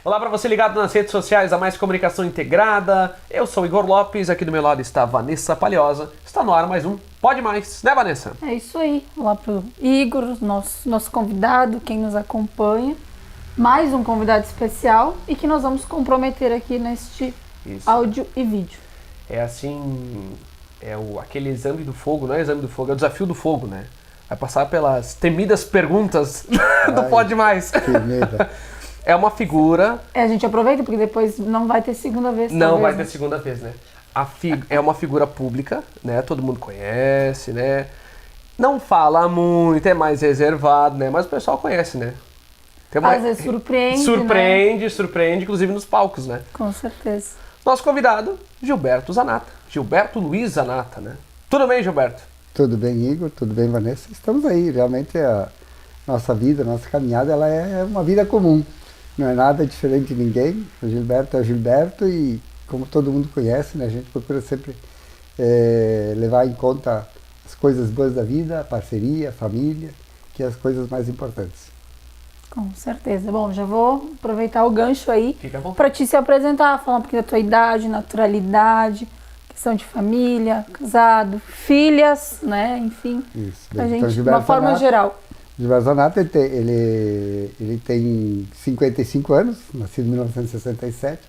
Olá para você ligado nas redes sociais da Mais Comunicação Integrada. Eu sou o Igor Lopes, aqui do meu lado está a Vanessa Palhosa. Está no ar mais um Pode Mais, né, Vanessa? É isso aí. Olá pro Igor, nosso convidado, quem nos acompanha. Mais um convidado especial e que nós vamos comprometer aqui neste áudio e vídeo. É assim, aquele exame do fogo, não é exame do fogo, é o desafio do fogo, né? Vai passar pelas temidas perguntas do Pode Mais. Que medo. É uma figura... A gente aproveita porque depois não vai ter segunda vez. Não vai ter segunda vez, né? É uma figura pública, né? Todo mundo conhece, né? Não fala muito, é mais reservado, né? Mas o pessoal conhece, né? Às vezes surpreende, inclusive nos palcos, né? Com certeza. Nosso convidado, Gilberto Zanata. Gilberto Luiz Zanata, né? Tudo bem, Gilberto? Tudo bem, Igor? Tudo bem, Vanessa? Estamos aí. Realmente a nossa vida, a nossa caminhada, ela é uma vida comum. Não é nada diferente de ninguém. O Gilberto é o Gilberto e, como todo mundo conhece, né, a gente procura sempre levar em conta as coisas boas da vida, a parceria, a família, que é as coisas mais importantes. Com certeza. Bom, já vou aproveitar o gancho aí para te se apresentar, falar um pouquinho da tua idade, naturalidade, questão de família, casado, filhas, né, enfim. Isso. A gente, então, de uma forma geral. Gilberto Zanata, ele tem 55 anos, nascido em 1967,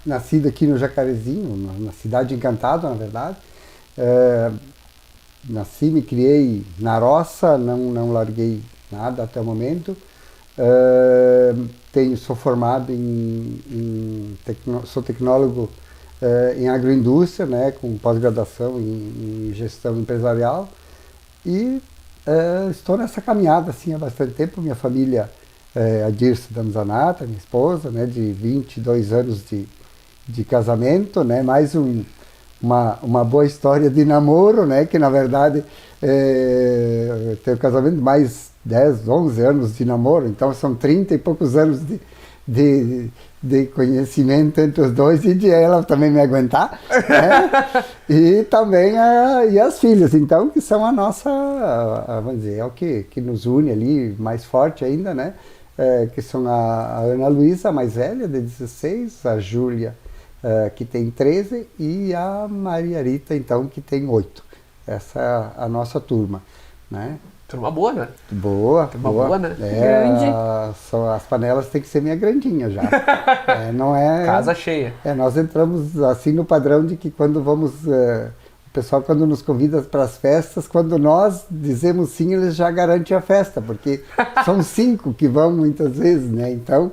nascido aqui no Jacarezinho, na Cidade Encantada, na verdade. Nasci, me criei na roça, não larguei nada até o momento. Sou formado sou tecnólogo em agroindústria, né, com pós-graduação em gestão empresarial e estou nessa caminhada assim, há bastante tempo. Minha família, a Dirce Zanata, minha esposa, né, de 22 anos de casamento, né, mais uma boa história de namoro, né, que na verdade tem o casamento mais 10, 11 anos de namoro, então são 30 e poucos anos de conhecimento entre os dois e de ela também me aguentar, né? E também e as filhas, então, que são a nossa, vamos dizer, é o que nos une ali, mais forte ainda, né? Que são a Ana Luísa, a mais velha, de 16, a Júlia, que tem 13, e a Maria Rita, então, que tem 8. Essa é a nossa turma, né? Turma boa, né? Boa, boa, né? Grande. As panelas têm que ser minha grandinha já. Não é... Casa cheia. Nós entramos assim no padrão de que quando vamos... o pessoal, quando nos convida para as festas, quando nós dizemos sim, eles já garantem a festa, porque são 5 que vão muitas vezes, né? Então,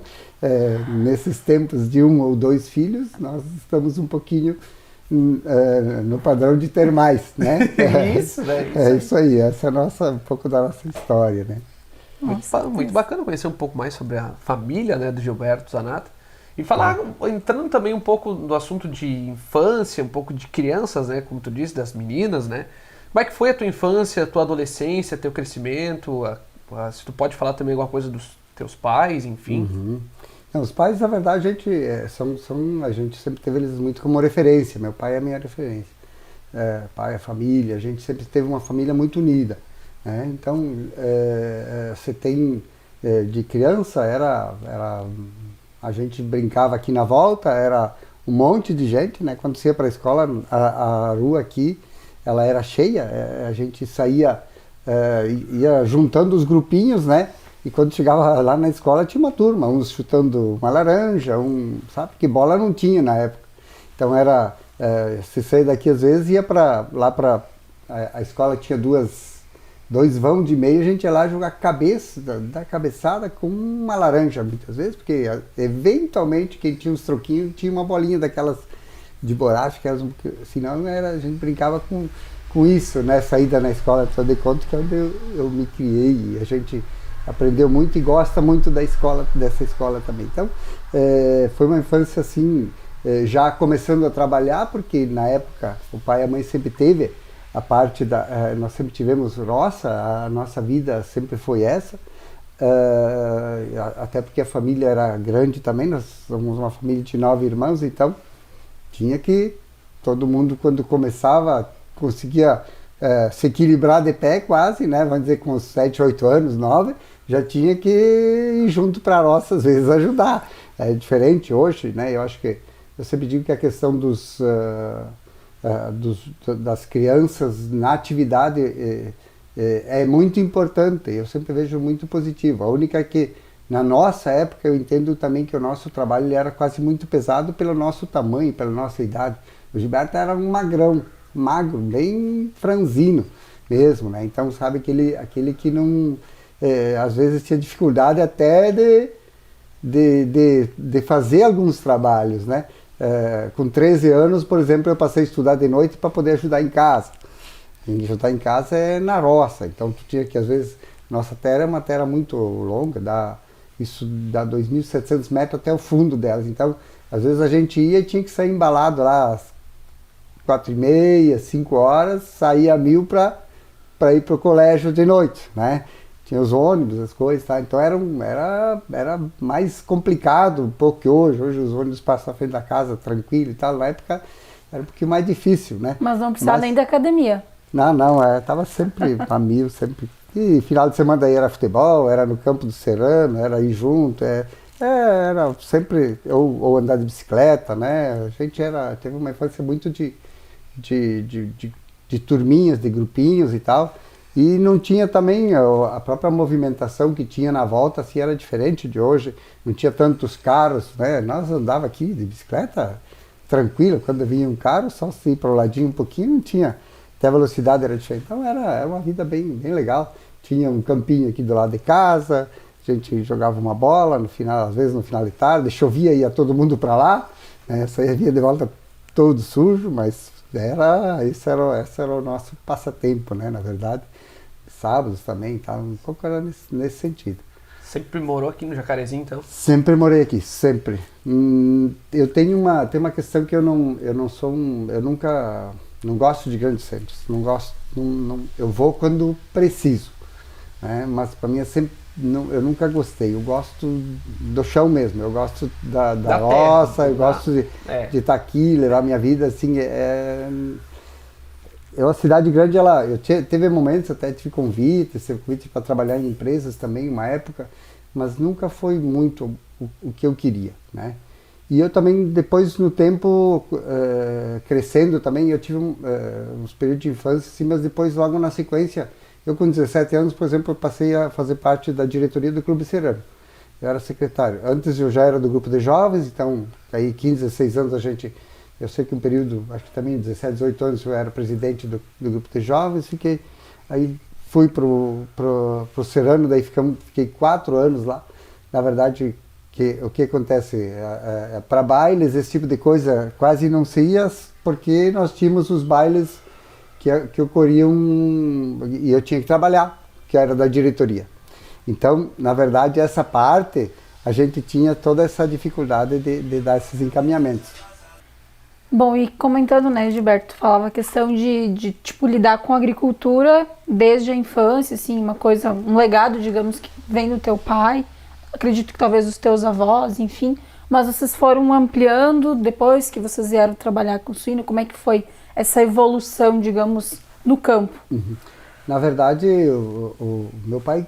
nesses tempos de 1 ou 2 filhos, nós estamos um pouquinho... no padrão de ter mais, né? Isso, né? Isso aí, essa é um pouco da nossa história, né? Muito bacana conhecer um pouco mais sobre a família, né, do Gilberto Zanata. E falar, entrando também um pouco no assunto de infância, um pouco de crianças, né, como tu disse, das meninas, né? Como é que foi a tua infância, a tua adolescência, teu crescimento? Se tu pode falar também alguma coisa dos teus pais, enfim. Uhum. Não, os pais, na verdade, a gente sempre teve eles muito como referência. Meu pai é a minha referência. Pai, a família, a gente sempre teve uma família muito unida, né? Então, você tem, de criança, a gente brincava aqui na volta, era um monte de gente, né? Quando você ia para a escola, a rua aqui, ela era cheia, a gente saía, ia juntando os grupinhos, né? E quando chegava lá na escola tinha uma turma, uns chutando uma laranja, sabe? Que bola não tinha na época. Então se saía daqui às vezes ia lá para a escola tinha 2 vão de meio, a gente ia lá jogar dar cabeçada com uma laranja muitas vezes, porque eventualmente quem tinha uns troquinhos tinha uma bolinha daquelas de borracha, senão a gente brincava com isso, né? Saída na escola, para de conta que é onde eu me criei, e a gente aprendeu muito e gosta muito dessa escola também. Então, foi uma infância assim, já começando a trabalhar, porque na época o pai e a mãe sempre teve a parte nós sempre tivemos roça, a nossa vida sempre foi essa, até porque a família era grande também, nós somos uma família de 9 irmãos, então tinha que todo mundo, quando começava, conseguia se equilibrar de pé quase, né? Vamos dizer com uns 7, 8 anos, 9, já tinha que ir junto para a roça, às vezes, ajudar. É diferente hoje, né? Eu acho que eu sempre digo que a questão das crianças na atividade é muito importante, eu sempre vejo muito positivo. A única é que, na nossa época, eu entendo também que o nosso trabalho ele era quase muito pesado pelo nosso tamanho, pela nossa idade. O Gilberto era um magrão, magro, bem franzino mesmo, né? Então, sabe, aquele que não, às vezes tinha dificuldade até de fazer alguns trabalhos, né? Com 13 anos, por exemplo, eu passei a estudar de noite para poder ajudar em casa. E ajudar em casa é na roça, então tu tinha que, às vezes, nossa terra é uma terra muito longa, isso dá 2.700 metros até o fundo delas, então, às vezes a gente ia e tinha que sair embalado lá às 4h30, 5 horas, saía a 1.000 para ir para o colégio de noite, né? Tinha os ônibus, as coisas, tá? Então era mais complicado um pouco que hoje. Hoje os ônibus passam à frente da casa tranquilo e tal. Na época era um pouquinho mais difícil, né? Mas não precisava nem da academia. Não, tava sempre a 1.000, sempre. E final de semana daí era futebol, era no campo do Serrano, era ir junto, era sempre, ou andar de bicicleta, né? A gente teve uma infância muito de turminhas, de grupinhos e tal. E não tinha também a própria movimentação que tinha na volta, assim, era diferente de hoje. Não tinha tantos carros, né? Nós andava aqui de bicicleta tranquilo, quando vinha um carro, só se ir para o ladinho um pouquinho, não tinha, até a velocidade era diferente. Então era uma vida bem, bem legal. Tinha um campinho aqui do lado de casa, a gente jogava uma bola, no final, às vezes no final de tarde, chovia, ia todo mundo para lá, né? Saía de volta todo sujo, mas esse era o nosso passatempo, né? Na verdade. Sábados também, tá? Um pouco era nesse sentido. Sempre morou aqui no Jacarezinho, então? Sempre morei aqui, sempre. Eu tenho uma questão que eu nunca, não gosto de grandes centros, eu vou quando preciso, né? Mas para mim eu nunca gostei, eu gosto do chão mesmo, eu gosto da roça, eu gosto de estar aqui, levar minha vida, assim, a cidade grande, teve momentos, até tive convite para trabalhar em empresas também, uma época, mas nunca foi muito o que eu queria, né? E eu também, depois, no tempo, crescendo também, eu tive uns períodos de infância, assim, mas depois, logo na sequência, eu com 17 anos, por exemplo, eu passei a fazer parte da diretoria do Clube Serrano. Eu era secretário. Antes eu já era do grupo de jovens, então, aí 15, 16 anos eu sei que um período, acho que também 17, 18 anos eu era presidente do grupo de jovens, aí fui pro Serrano, daí fiquei 4 anos lá. Na verdade, o que acontece? Para bailes, esse tipo de coisa, quase não se ia, porque nós tínhamos os bailes que ocorriam e eu tinha que trabalhar, que era da diretoria. Então, na verdade, essa parte, a gente tinha toda essa dificuldade de dar esses encaminhamentos. Bom, e comentando, né, Gilberto, falava a questão de tipo, lidar com a agricultura desde a infância, assim, um legado, digamos, que vem do teu pai, acredito que talvez dos teus avós, enfim, mas vocês foram ampliando depois que vocês vieram trabalhar com suíno, como é que foi essa evolução, digamos, no campo? Uhum. Na verdade, o meu pai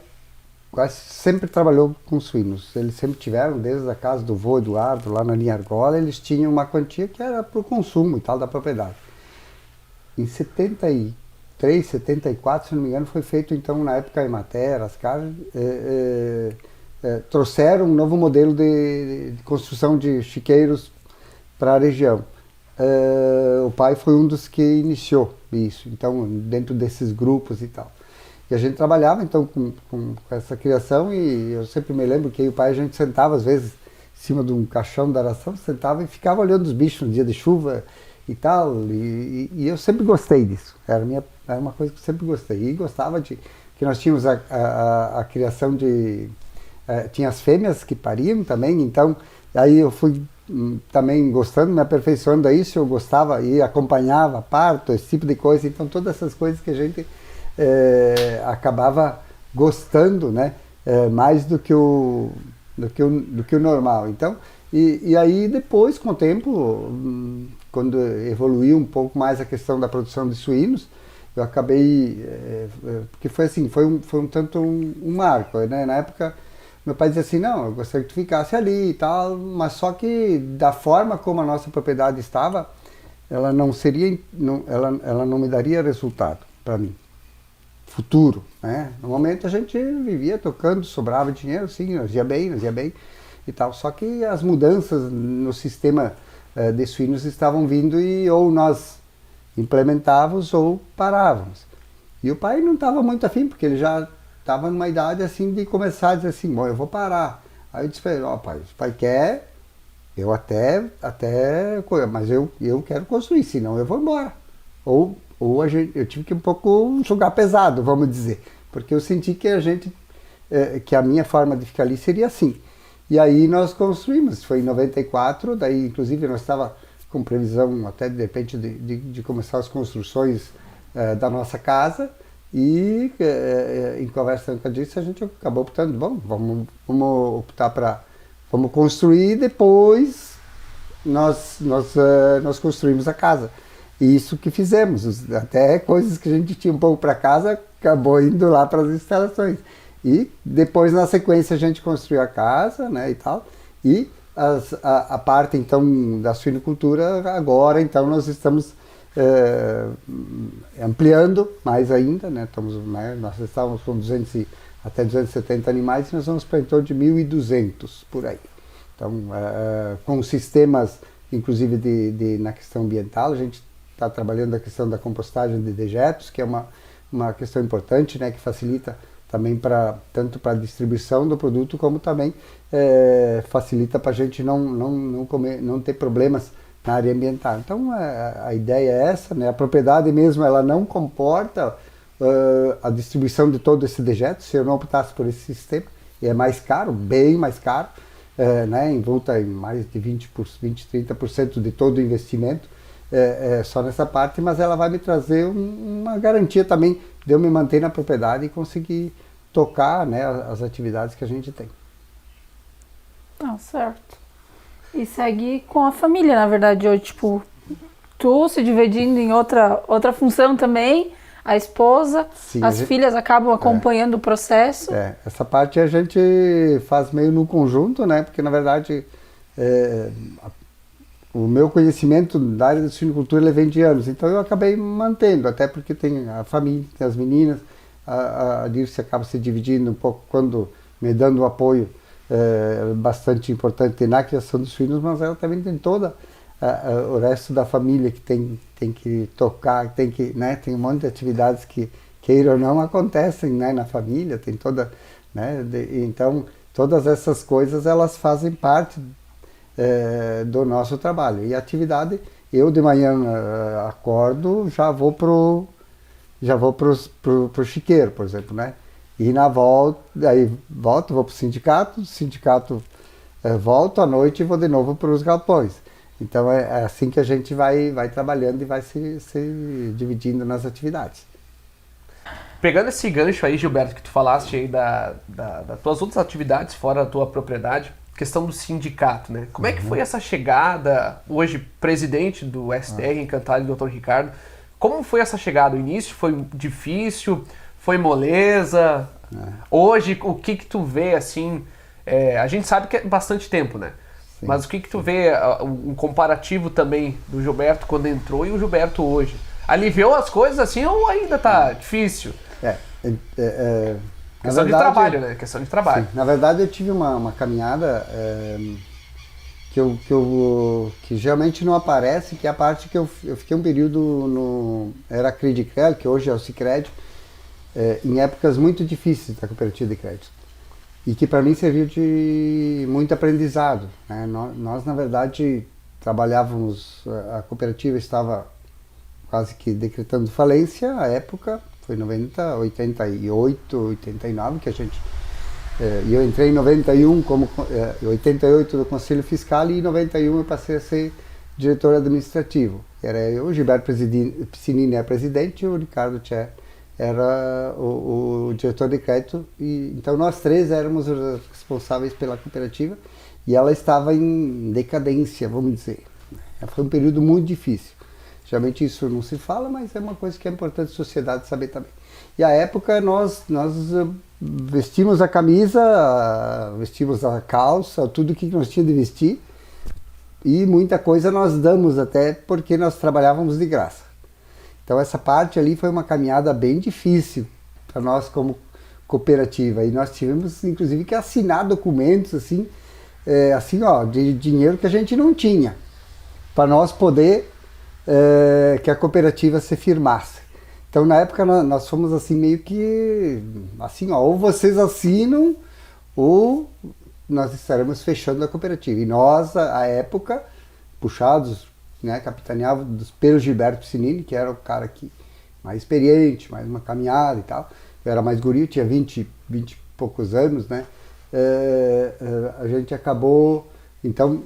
quase sempre trabalhou com suínos. Eles sempre tiveram, desde a casa do vô Eduardo, lá na linha Argola, eles tinham uma quantia que era para o consumo e tal da propriedade. Em 73, 74, se não me engano, foi feito então na época a Emater, as casas, trouxeram um novo modelo de construção de chiqueiros para a região. O pai foi um dos que iniciou isso, então dentro desses grupos e tal. E a gente trabalhava então com essa criação e eu sempre me lembro que o pai, a gente sentava às vezes em cima de um caixão da aração, sentava e ficava olhando os bichos no dia de chuva e tal, e eu sempre gostei disso, era uma coisa que eu sempre gostei, e gostava que nós tínhamos a criação tinha as fêmeas que pariam também, então aí eu fui também gostando, me aperfeiçoando a isso, eu gostava e acompanhava parto, esse tipo de coisa, então todas essas coisas que a gente acabava gostando, né, mais do que o normal. Então, e aí depois, com o tempo, quando evoluiu um pouco mais a questão da produção de suínos, eu acabei, porque foi assim, foi um tanto um marco, né? Na época, meu pai dizia assim, não, eu gostaria que tu ficasse ali e tal, mas só que da forma como a nossa propriedade estava, ela não seria, ela não me daria resultado para mim, futuro, né? No momento a gente vivia tocando, sobrava dinheiro, sim, nós ia bem e tal, só que as mudanças no sistema de suínos estavam vindo e ou nós implementávamos ou parávamos. E o pai não estava muito afim, porque ele já estava numa idade assim de começar a dizer assim, bom, eu vou parar. Aí eu disse para ele, ó, pai, se o pai quer, eu até, mas eu quero construir, senão eu vou embora. Ou eu tive que um pouco jogar pesado, vamos dizer, porque eu senti que que a minha forma de ficar ali seria assim. E aí nós construímos, foi em 94, daí inclusive nós estava com previsão até de repente de começar as construções da nossa casa, e em conversa com a Dice a gente acabou optando, bom, vamos optar vamos construir, depois nós construímos a casa. E isso que fizemos, até coisas que a gente tinha um pouco para casa, acabou indo lá para as instalações. E depois, na sequência, a gente construiu a casa, né, e tal. E a parte, então, da suinocultura, agora, então, nós estamos ampliando mais ainda, né, nós estávamos com até 270 animais, e nós vamos para em torno de 1.200 por aí. Então, com sistemas, inclusive na questão ambiental, a gente está trabalhando a questão da compostagem de dejetos, que é uma questão importante, né, que facilita também tanto para a distribuição do produto, como também facilita para a gente não ter problemas na área ambiental. Então a ideia é essa, né? A propriedade mesmo, ela não comporta a distribuição de todo esse dejeto, se eu não optasse por esse sistema, e é mais caro, bem mais caro, né? Em volta em mais de 20, 30% de todo o investimento, só nessa parte, mas ela vai me trazer uma garantia também de eu me manter na propriedade e conseguir tocar, né, as atividades que a gente tem. Tá certo. E segue com a família, na verdade, hoje, tipo, tu se dividindo em outra função também, a esposa, sim, as filhas acabam acompanhando o processo. Essa parte a gente faz meio no conjunto, né, porque na verdade o meu conhecimento da área da suinocultura ele vem de anos, então eu acabei mantendo, até porque tem a família, tem as meninas, a Dirce acaba se dividindo um pouco, quando me dando um apoio bastante importante na criação dos suínos, mas ela também tem toda o resto da família que tem que tocar, né, tem um monte de atividades que, queira ou não, acontecem, né, na família, tem toda, né, então todas essas coisas elas fazem parte do nosso trabalho. E a atividade, eu de manhã acordo, já vou pro chiqueiro, por exemplo, né? E na volta, aí vou pro sindicato, volto à noite e vou de novo para os galpões. Então é assim que a gente vai trabalhando e vai se dividindo nas atividades. Pegando esse gancho aí, Gilberto, que tu falaste aí das tuas outras atividades fora da tua propriedade, questão do sindicato, né? Como é que foi essa chegada, hoje presidente do STR em Cantalho, Dr. Ricardo, como foi essa chegada? O início foi difícil, foi moleza? Hoje, o que tu vê, assim, a gente sabe que é bastante tempo, né? Sim, mas o que tu vê, um comparativo também do Gilberto quando entrou e o Gilberto hoje? Aliviou as coisas assim ou ainda tá difícil? Questão de trabalho, né? Questão de trabalho. Sim, na verdade, eu tive uma caminhada que geralmente não aparece, que é a parte que eu fiquei um período era a Credicred, que hoje é o Sicredi, em épocas muito difíceis da cooperativa de crédito. E que para mim serviu de muito aprendizado, né? Nós, na verdade, trabalhávamos, a cooperativa estava quase que decretando falência à época, foi 88, 89 que a gente... E eu entrei em 91, 88 do Conselho Fiscal, e em 91 eu passei a ser diretor administrativo. Era eu, o Gilberto Piscinini era presidente, e o Ricardo Tché era o diretor de crédito. Então nós três éramos os responsáveis pela cooperativa, e ela estava em decadência, vamos dizer. Foi um período muito difícil. Geralmente isso não se fala, mas é uma coisa que é importante a sociedade saber também. E à época nós vestimos a camisa, vestimos a calça, tudo que nós tínhamos de vestir, e muita coisa nós damos até porque nós trabalhávamos de graça. Então essa parte ali foi uma caminhada bem difícil para nós como cooperativa, e nós tivemos inclusive que assinar documentos assim, de dinheiro que a gente não tinha, para nós poder que a cooperativa se firmasse. Então na época nós fomos assim meio que assim, ou vocês assinam ou nós estaremos fechando a cooperativa. E nós, à época, puxados, né, capitaneados pelo Gilberto Piscinini, que era o cara que mais experiente, mais uma caminhada e tal. Eu era mais guri, eu tinha 20 e poucos anos, né? A gente acabou, então,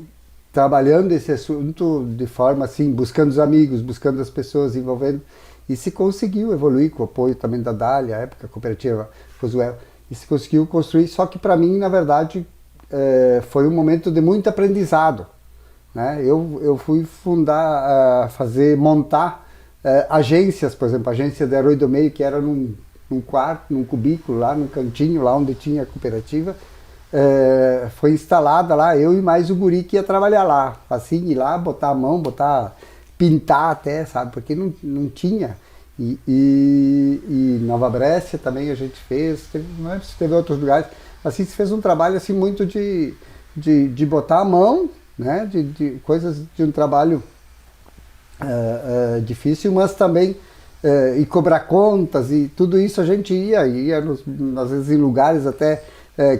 trabalhando esse assunto de forma assim, buscando os amigos, buscando as pessoas, envolvendo, e se conseguiu evoluir com o apoio também da Dália, à época, a cooperativa Rosuel, e se conseguiu construir, só que para mim, na verdade, foi um momento de muito aprendizado, né? Eu fui montar agências, por exemplo, a agência da Herói do Meio, que era num quarto, num cubículo, lá num cantinho, lá onde tinha a cooperativa, foi instalada lá, eu e mais o guri que ia trabalhar lá, assim, ir lá, botar a mão, pintar até, sabe, porque não tinha. E Nova Brécia também a gente fez, não lembro se teve outros lugares, assim, se fez um trabalho assim muito de botar a mão, né, de coisas de um trabalho difícil, mas também e cobrar contas e tudo isso a gente ia às vezes em lugares até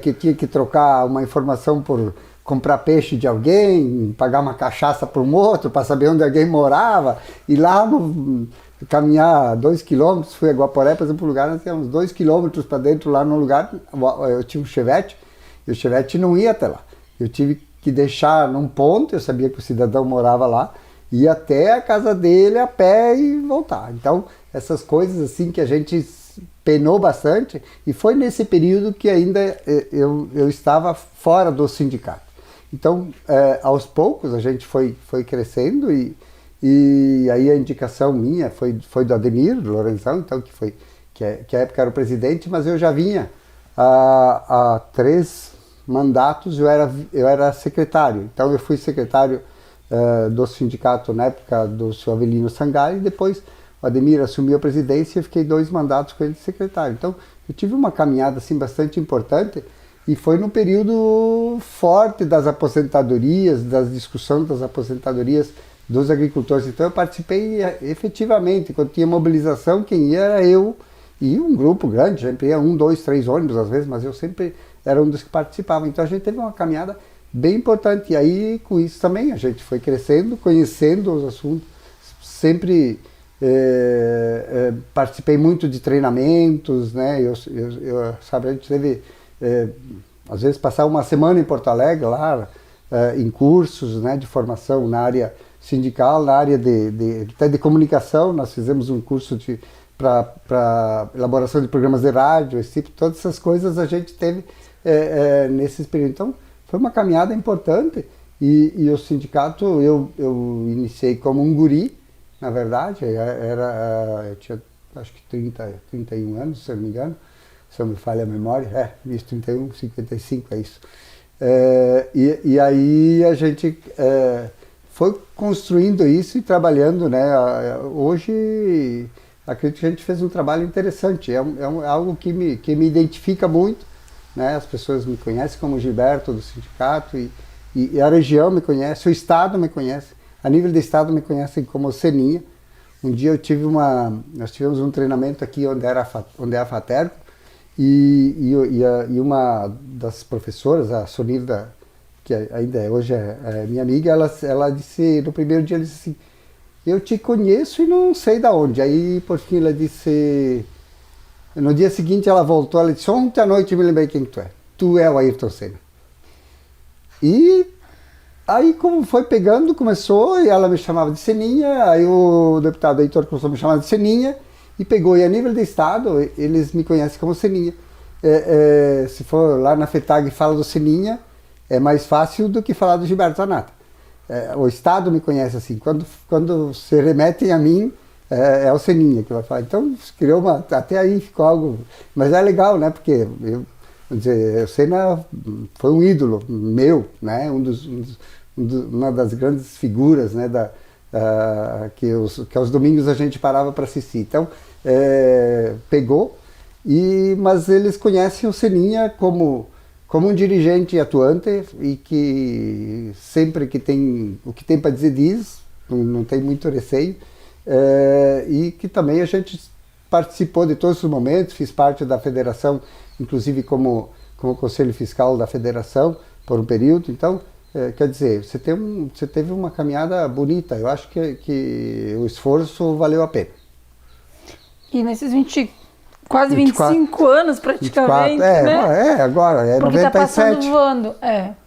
que tinha que trocar uma informação por comprar peixe de alguém, pagar uma cachaça para um outro, para saber onde alguém morava, e lá caminhar 2 quilômetros, fui a Guaporé, por exemplo, um lugar, nós tínhamos 2 quilômetros para dentro, lá no lugar, eu tinha um Chevette, e o Chevette não ia até lá. Eu tive que deixar num ponto, eu sabia que o cidadão morava lá, ir até a casa dele a pé e voltar. Então, essas coisas assim que a gente penou bastante, e foi nesse período que ainda eu estava fora do sindicato. Então, aos poucos a gente foi crescendo e aí a indicação minha foi do Ademir, do Lorenzão, então, que à época era o presidente, mas eu já vinha há 3 mandatos, eu era secretário. Então eu fui secretário do sindicato na época do seu Avelino Sangali, e depois o Ademir assumiu a presidência e eu fiquei 2 mandatos com ele de secretário. Então eu tive uma caminhada assim, bastante importante, e foi no período forte das aposentadorias, das discussões das aposentadorias dos agricultores. Então eu participei efetivamente, quando tinha mobilização, quem ia era eu e um grupo grande, sempre ia 1, 2, 3 ônibus às vezes, mas eu sempre era um dos que participavam. Então a gente teve uma caminhada bem importante, e aí com isso também a gente foi crescendo, conhecendo os assuntos, sempre participei muito de treinamentos, né? Sabe, a gente teve às vezes passar uma semana em Porto Alegre lá, em cursos, né, de formação na área sindical, na área até de comunicação. Nós fizemos um curso para elaboração de programas de rádio, esse tipo, todas essas coisas a gente teve nesses períodos. Então foi uma caminhada importante, e o sindicato eu iniciei como um guri, na verdade, eu tinha acho que 31 anos, se eu não me engano, se eu me falha a memória, isso, 31, 55, é isso. E aí a gente foi construindo isso e trabalhando, né? Hoje, acredito que a gente fez um trabalho interessante, é algo que me identifica muito, né? As pessoas me conhecem como Gilberto do sindicato, e a região me conhece, o estado me conhece, a nível do estado me conhecem como Seninha. Um dia nós tivemos um treinamento aqui onde é a Faterco, e uma das professoras, a Sonilda, que ainda hoje é minha amiga, ela disse, no primeiro dia, ela disse assim: eu te conheço e não sei de onde. Aí, por fim, ela disse, no dia seguinte ela voltou, ela disse: ontem à noite eu me lembrei quem tu é o Ayrton Senna. E aí, como foi pegando, começou, e ela me chamava de Seninha, aí o deputado Heitor começou a me chamar de Seninha, e pegou, e a nível do estado, eles me conhecem como Seninha. Se for lá na FETAG e fala do Seninha, é mais fácil do que falar do Gilberto Zanata. o Estado me conhece assim, quando se remetem a mim, é o Seninha que vai falar. Então, criou até aí ficou algo, mas é legal, né, porque vamos dizer, o Senna foi um ídolo meu, né, uma das grandes figuras, né, que aos domingos a gente parava para assistir. Então, pegou, mas eles conhecem o Seninha como um dirigente atuante e que sempre que tem o que tem para dizer diz, não tem muito receio, e que também a gente participou de todos os momentos, fiz parte da federação, inclusive como conselho fiscal da federação por um período. Então, quer dizer, você teve uma caminhada bonita. Eu acho que o esforço valeu a pena. E nesses quase 25 anos praticamente, 24, né? Agora, é porque 97. Tá passando voando.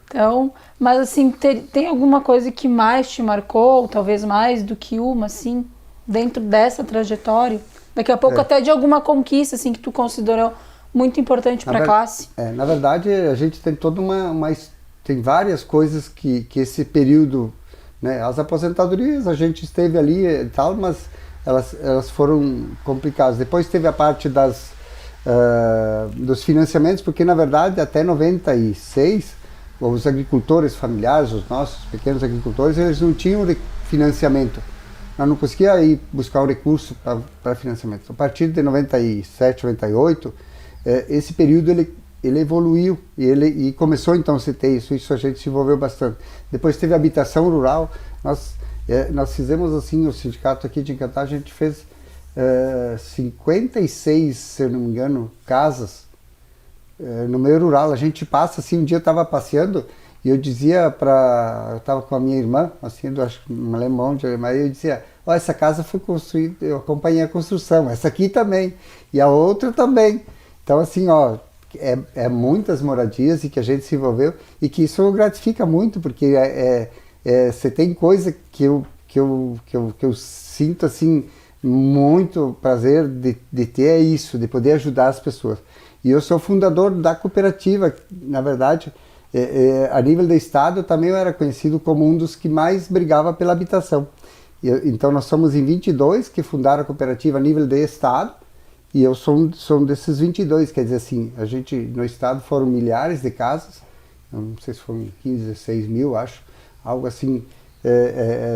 Então, mas assim, tem alguma coisa que mais te marcou, talvez mais do que uma, assim, dentro dessa trajetória? Daqui a pouco até de alguma conquista, assim, que tu considerou muito importante para a classe? Na verdade, a gente tem toda tem várias coisas que esse período, né, as aposentadorias a gente esteve ali e tal, mas elas foram complicadas. Depois teve a parte dos financiamentos, porque na verdade até 96 os agricultores familiares, os nossos pequenos agricultores, eles não tinham financiamento. Nós não conseguíamos ir buscar um recurso para financiamento. A partir de 97, 98, esse período ele evoluiu e começou então a se ter isso a gente se envolveu bastante. Depois teve habitação rural. Nós fizemos assim, o sindicato aqui de Incantá, a gente fez 56, se eu não me engano, casas no meio rural. A gente passa assim, um dia eu estava passeando e eu dizia eu estava com a minha irmã, assim, acho que não lembro onde, mas eu dizia, essa casa foi construída, eu acompanhei a construção, essa aqui também, e a outra também. Então assim, muitas moradias e que a gente se envolveu e que isso gratifica muito, porque você tem coisa que eu sinto assim muito prazer de ter isso, de poder ajudar as pessoas. E eu sou fundador da cooperativa, na verdade, a nível do estado também eu era conhecido como um dos que mais brigava pela habitação. Então nós somos em 22 que fundaram a cooperativa a nível do estado, e eu sou um desses 22, quer dizer assim, a gente no estado foram milhares de casas, não sei se foram 15, 16 mil, acho, algo assim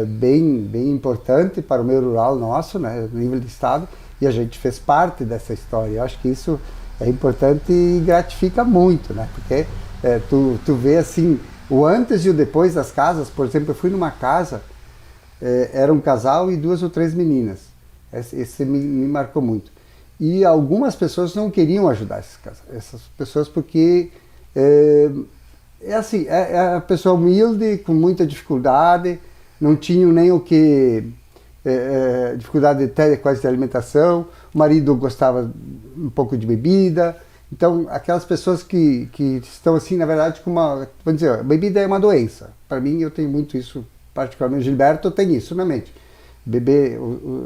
bem importante para o meio rural nosso, né, no nível de estado, e a gente fez parte dessa história. Eu acho que isso é importante e gratifica muito, né, porque tu vê assim, o antes e o depois das casas. Por exemplo, eu fui numa casa, era um casal e 2 ou 3 meninas, esse me marcou muito. E algumas pessoas não queriam ajudar essas pessoas porque assim, a pessoa humilde, com muita dificuldade, não tinham nem o que, dificuldade até quase de alimentação, o marido gostava um pouco de bebida. Então, aquelas pessoas que estão assim, na verdade, com vamos dizer, a bebida é uma doença. Para mim, eu tenho muito isso, particularmente o Gilberto tem isso na mente. Beber,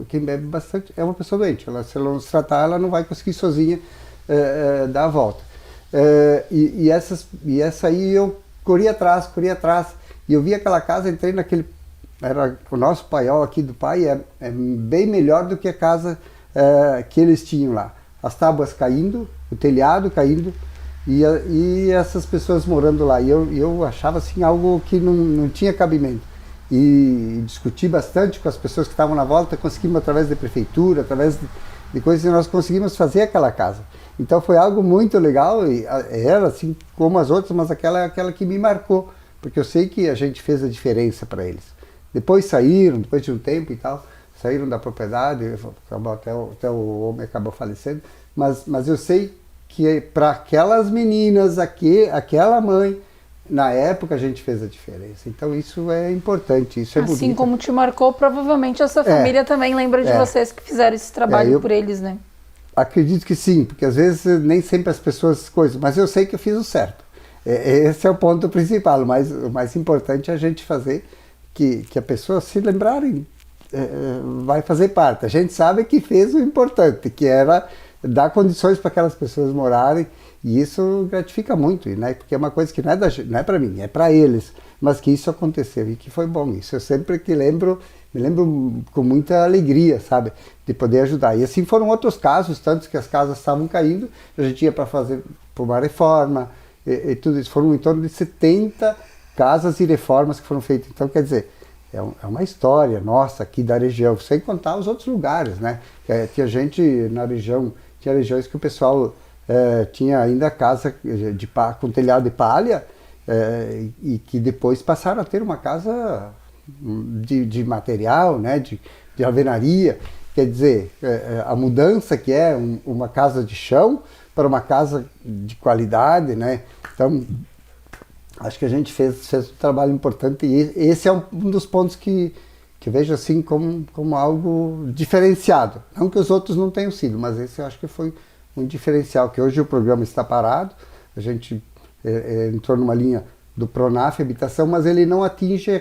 quem bebe bastante é uma pessoa doente. Se ela não se tratar, ela não vai conseguir sozinha dar a volta. E essa aí eu corri atrás, e eu vi aquela casa, entrei era o nosso paiol aqui do pai, é bem melhor do que a casa que eles tinham lá. As tábuas caindo, o telhado caindo, e essas pessoas morando lá. E eu achava assim algo que não tinha cabimento. E discuti bastante com as pessoas que estavam na volta, conseguimos através da prefeitura, através de coisas, e nós conseguimos fazer aquela casa. Então foi algo muito legal, e era assim como as outras, mas aquela que me marcou, porque eu sei que a gente fez a diferença para eles. Depois saíram, depois de um tempo e tal, saíram da propriedade, até o homem acabou falecendo, mas eu sei que para aquelas meninas, aquela mãe, na época a gente fez a diferença. Então isso é importante, isso é bonito. Assim como te marcou, provavelmente essa família também lembra de vocês que fizeram esse trabalho por eles, né? Acredito que sim, porque às vezes nem sempre as pessoas mas eu sei que eu fiz o certo. Esse é o ponto principal, mas o mais importante é a gente fazer que a pessoa se lembrarem, vai fazer parte. A gente sabe que fez o importante, que era dar condições para aquelas pessoas morarem, e isso gratifica muito, né? Porque é uma coisa que não é para mim, é para eles, mas que isso aconteceu e que foi bom. Isso eu sempre que me lembro com muita alegria, sabe, de poder ajudar. E assim foram outros casos, tantos que as casas estavam caindo, a gente ia para fazer uma reforma e tudo isso. Foram em torno de 70 casas e reformas que foram feitas. Então, quer dizer, é uma história nossa aqui da região, sem contar os outros lugares, né? Tinha gente na região, tinha regiões que o pessoal tinha ainda casa com telhado de palha, e que depois passaram a ter uma casa de material, né? De alvenaria. Quer dizer, a mudança que é uma casa de chão para uma casa de qualidade, né? Então, acho que a gente fez um trabalho importante, e esse é um dos pontos que eu vejo assim como algo diferenciado. Não que os outros não tenham sido, mas esse eu acho que foi um diferencial, que hoje o programa está parado, a gente entrou numa linha do Pronaf Habitação, mas ele não atinge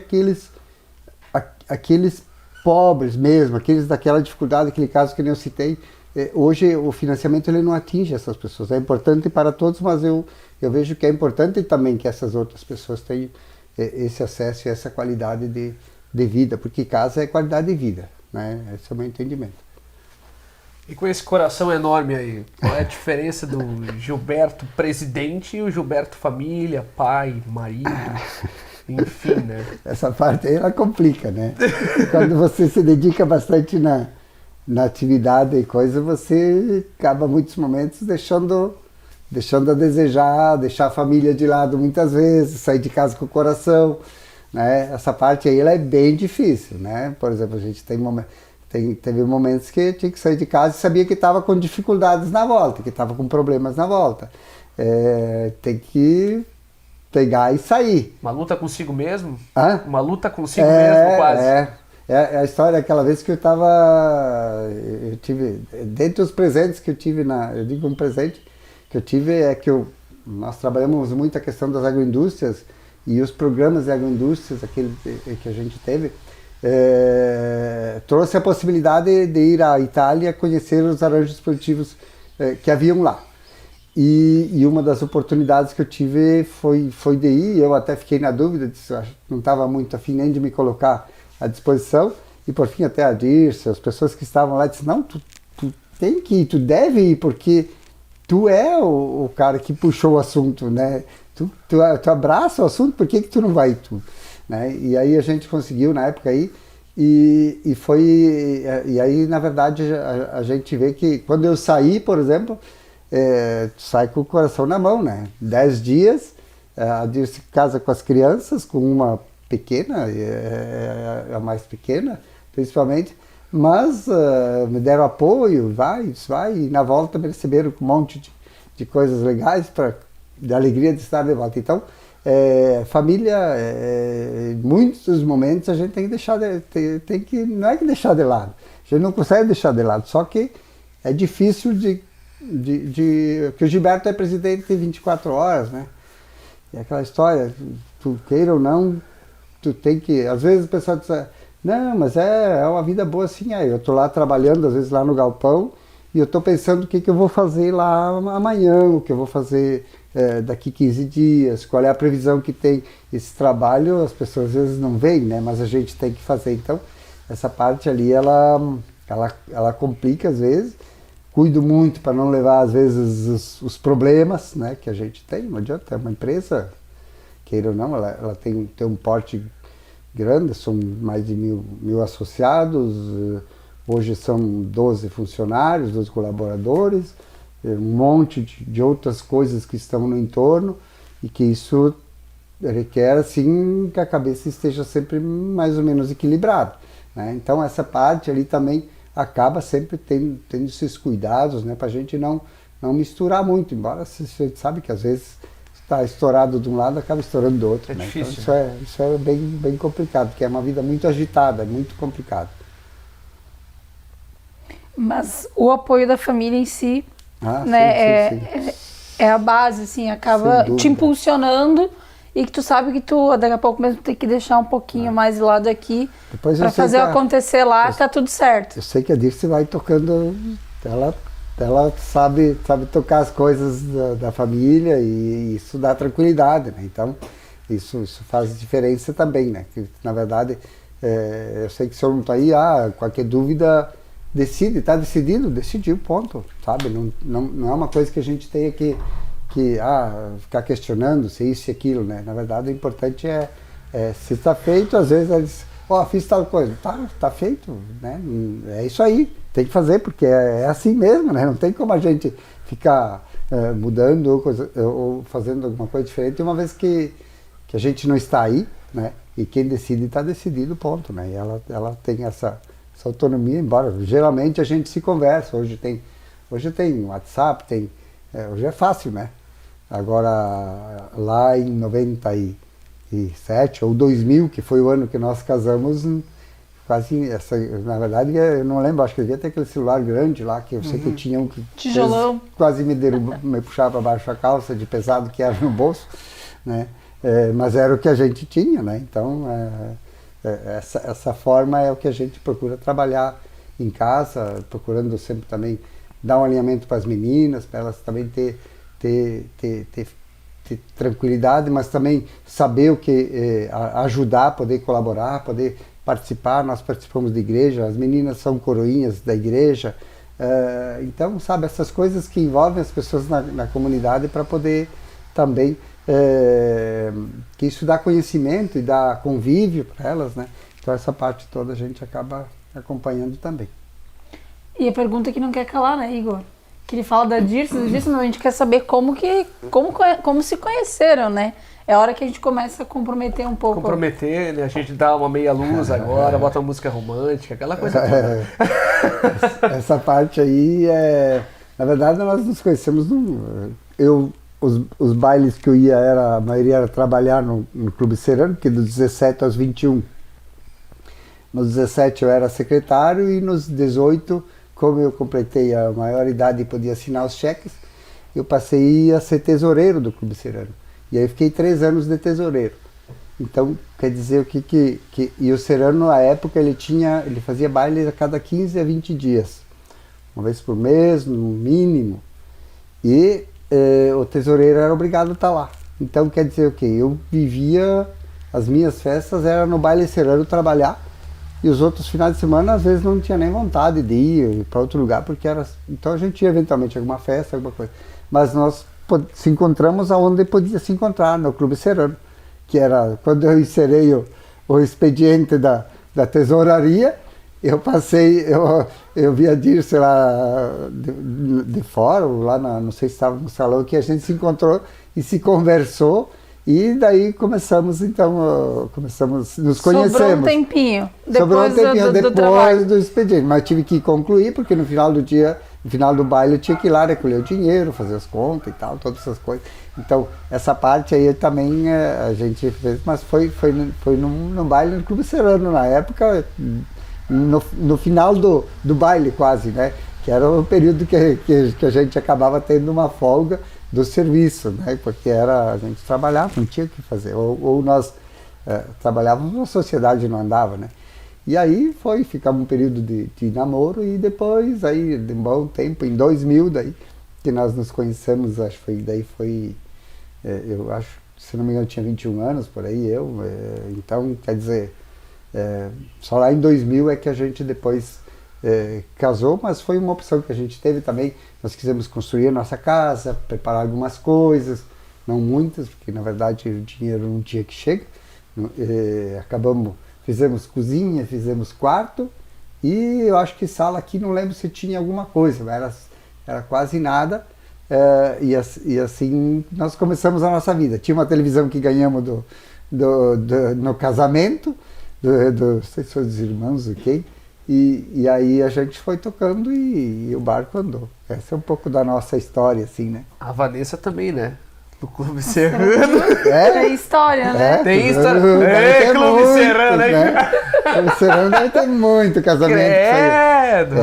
aqueles pobres mesmo, aqueles daquela dificuldade, aquele caso que nem eu citei. Hoje o financiamento ele não atinge essas pessoas, é importante para todos, mas eu vejo que é importante também que essas outras pessoas tenham esse acesso e essa qualidade de vida, porque casa é qualidade de vida, né? Esse é o meu entendimento. E com esse coração enorme aí, qual é a diferença do Gilberto presidente e o Gilberto família, pai, marido, enfim, né? Essa parte aí ela complica, né? Quando você se dedica bastante na atividade e coisa, você acaba muitos momentos deixando a desejar, deixar a família de lado muitas vezes, sair de casa com o coração, né? Essa parte aí ela é bem difícil, né? Por exemplo, a gente teve momentos que eu tinha que sair de casa e sabia que estava com dificuldades na volta, que estava com problemas na volta. Tem que pegar e sair. Uma luta consigo mesmo? Hã? Uma luta consigo mesmo, quase. É a história daquela vez que eu tive, dentre os presentes que eu tive, eu digo um presente que eu tive é que nós trabalhamos muito a questão das agroindústrias, e os programas de agroindústrias, aquele que a gente teve, trouxe a possibilidade de ir à Itália conhecer os aranjos produtivos que haviam lá. E uma das oportunidades que eu tive foi de ir. Eu até fiquei na dúvida, não estava muito afim nem de me colocar à disposição, e por fim até a Dirce, as pessoas que estavam lá disseram, não, tu tem que ir, tu deve ir, porque tu é o cara que puxou o assunto, né? Tu abraça o assunto, por que tu não vai tu? Né? E aí a gente conseguiu na época aí, e aí na verdade a gente vê que quando eu saí, por exemplo, tu sai com o coração na mão, né? 10 dias, a Dirce casa com as crianças, com uma pequena, a mais pequena, principalmente, mas me deram apoio, vai, e na volta me receberam com um monte de coisas legais, de alegria de estar de volta. Então, família, em muitos momentos a gente tem que deixar, não é que deixar de lado, a gente não consegue deixar de lado, só que é difícil porque o Gilberto é presidente de 24 horas, né? E aquela história, tu queira ou não, tu tem que, às vezes o pessoal diz, não, mas é uma vida boa assim, eu tô lá trabalhando, às vezes lá no galpão, e eu tô pensando o que eu vou fazer lá amanhã, o que eu vou fazer daqui 15 dias, qual é a previsão que tem. Esse trabalho as pessoas às vezes não veem, né, mas a gente tem que fazer. Então, essa parte ali, ela complica às vezes. Cuido muito para não levar às vezes os problemas, né, que a gente tem, não adianta, é uma empresa, queira ou não, ela tem um porte grande, são mais de mil associados, hoje são 12 funcionários, 12 colaboradores, um monte de outras coisas que estão no entorno, e que isso requer assim que a cabeça esteja sempre mais ou menos equilibrada, né? Então essa parte ali também acaba sempre tendo esses cuidados, né, para a gente não misturar muito, embora a gente sabe que às vezes está estourado de um lado, acaba estourando do outro. É, né? Difícil. Então isso é bem complicado, porque é uma vida muito agitada, é muito complicado. Mas o apoio da família em si, né, sim. É a base, assim, acaba te impulsionando, e que tu sabe que tu daqui a pouco mesmo tem que deixar um pouquinho mais de lado aqui para fazer acontecer lá, tá tudo certo. Eu sei que a Dirce vai tocando, ela ela sabe tocar as coisas da família e isso dá tranquilidade, né? Então, isso faz diferença também, né? Que, na verdade, eu sei que o senhor não está aí, qualquer dúvida, decide, está decidido, decidiu, ponto, sabe? Não é uma coisa que a gente tenha que ficar questionando se isso e aquilo, né? Na verdade, o importante se está feito, às vezes eles, fiz tal coisa, tá feito, né? É isso aí, tem que fazer, porque é assim mesmo, né? Não tem como a gente ficar mudando ou fazendo alguma coisa diferente, uma vez que a gente não está aí, né? E quem decide está decidido, ponto, né? E ela tem essa autonomia, embora geralmente a gente se conversa, hoje tem WhatsApp, hoje é fácil, né? Agora, lá em 97 ou 2000, que foi o ano que nós casamos, quase, na verdade, eu não lembro, acho que devia ter aquele celular grande lá, que eu sei que tinha um que tijolão, quase me puxava para baixo a calça, de pesado que era no bolso, né? Mas era o que a gente tinha, né? Então, essa forma é o que a gente procura trabalhar em casa, procurando sempre também dar um alinhamento para as meninas, para elas também ter tranquilidade, mas também saber o que ajudar, poder colaborar, poder participar. Nós participamos de igreja, as meninas são coroinhas da igreja, então, sabe, essas coisas que envolvem as pessoas na comunidade para poder também que isso dá conhecimento e dá convívio para elas, né? Então essa parte toda a gente acaba acompanhando também. E a pergunta que não quer calar, né, Igor? Que ele fala da Dirce, mas a gente quer saber como se conheceram, né? É a hora que a gente começa a comprometer um pouco. Comprometer, né? A gente dá uma meia luz agora, bota uma música romântica, aquela coisa toda. Essa parte aí na verdade, nós nos conhecemos os bailes que eu ia, a maioria era trabalhar no Clube Serrano, que dos 17 aos 21. Nos 17 eu era secretário e nos 18, como eu completei a maior idade e podia assinar os cheques, eu passei a ser tesoureiro do Clube Serrano. E aí fiquei 3 anos de tesoureiro. Então, quer dizer o que e o Serrano, na época, ele fazia baile a cada 15 a 20 dias. Uma vez por mês, no mínimo. E o tesoureiro era obrigado a estar lá. Então, quer dizer o quê? Eu vivia, as minhas festas era no baile Serrano trabalhar, e os outros finais de semana, às vezes, não tinha nem vontade de ir para outro lugar, porque era... Então, a gente ia eventualmente alguma festa, alguma coisa. Mas nós se encontramos aonde podia se encontrar, no Clube Serrano, que era quando eu encerrei o expediente da tesouraria. Eu passei, eu vi a Dirce lá de fora, lá não sei se estava no salão, que a gente se encontrou e se conversou, e daí começamos, nos conhecemos. Sobrou um tempinho depois do expediente, mas tive que concluir, porque no final do dia, no final do baile, eu tinha que ir lá recolher o dinheiro, fazer as contas e tal, todas essas coisas. Então, essa parte aí também a gente fez, mas foi no baile no Clube Serrano, na época, no final do baile quase, né? Que era o período que a gente acabava tendo uma folga do serviço, né? Porque a gente trabalhava, não tinha o que fazer. Ou nós trabalhávamos, a sociedade não andava, né? E aí ficava um período de namoro, e depois, aí, de um bom tempo, em 2000, daí, que nós nos conhecemos, acho que foi, eu acho, se não me engano, eu tinha 21 anos, por aí, então, quer dizer, só lá em 2000 é que a gente depois casou, mas foi uma opção que a gente teve também. Nós quisemos construir a nossa casa, preparar algumas coisas, não muitas, porque na verdade o dinheiro não tinha que chegar. Fizemos cozinha, fizemos quarto, e eu acho que sala aqui, não lembro se tinha alguma coisa, mas era quase nada. E assim nós começamos a nossa vida. Tinha uma televisão que ganhamos no casamento, não sei se foi dos irmãos, ok? E aí a gente foi tocando e o barco andou. Essa é um pouco da nossa história, assim, né? A Vanessa também, né? Do Clube Serrano. Tem história, né? Tem história. Clube Serrano, né? Clube Serrano deve ter muito casamento. Credo!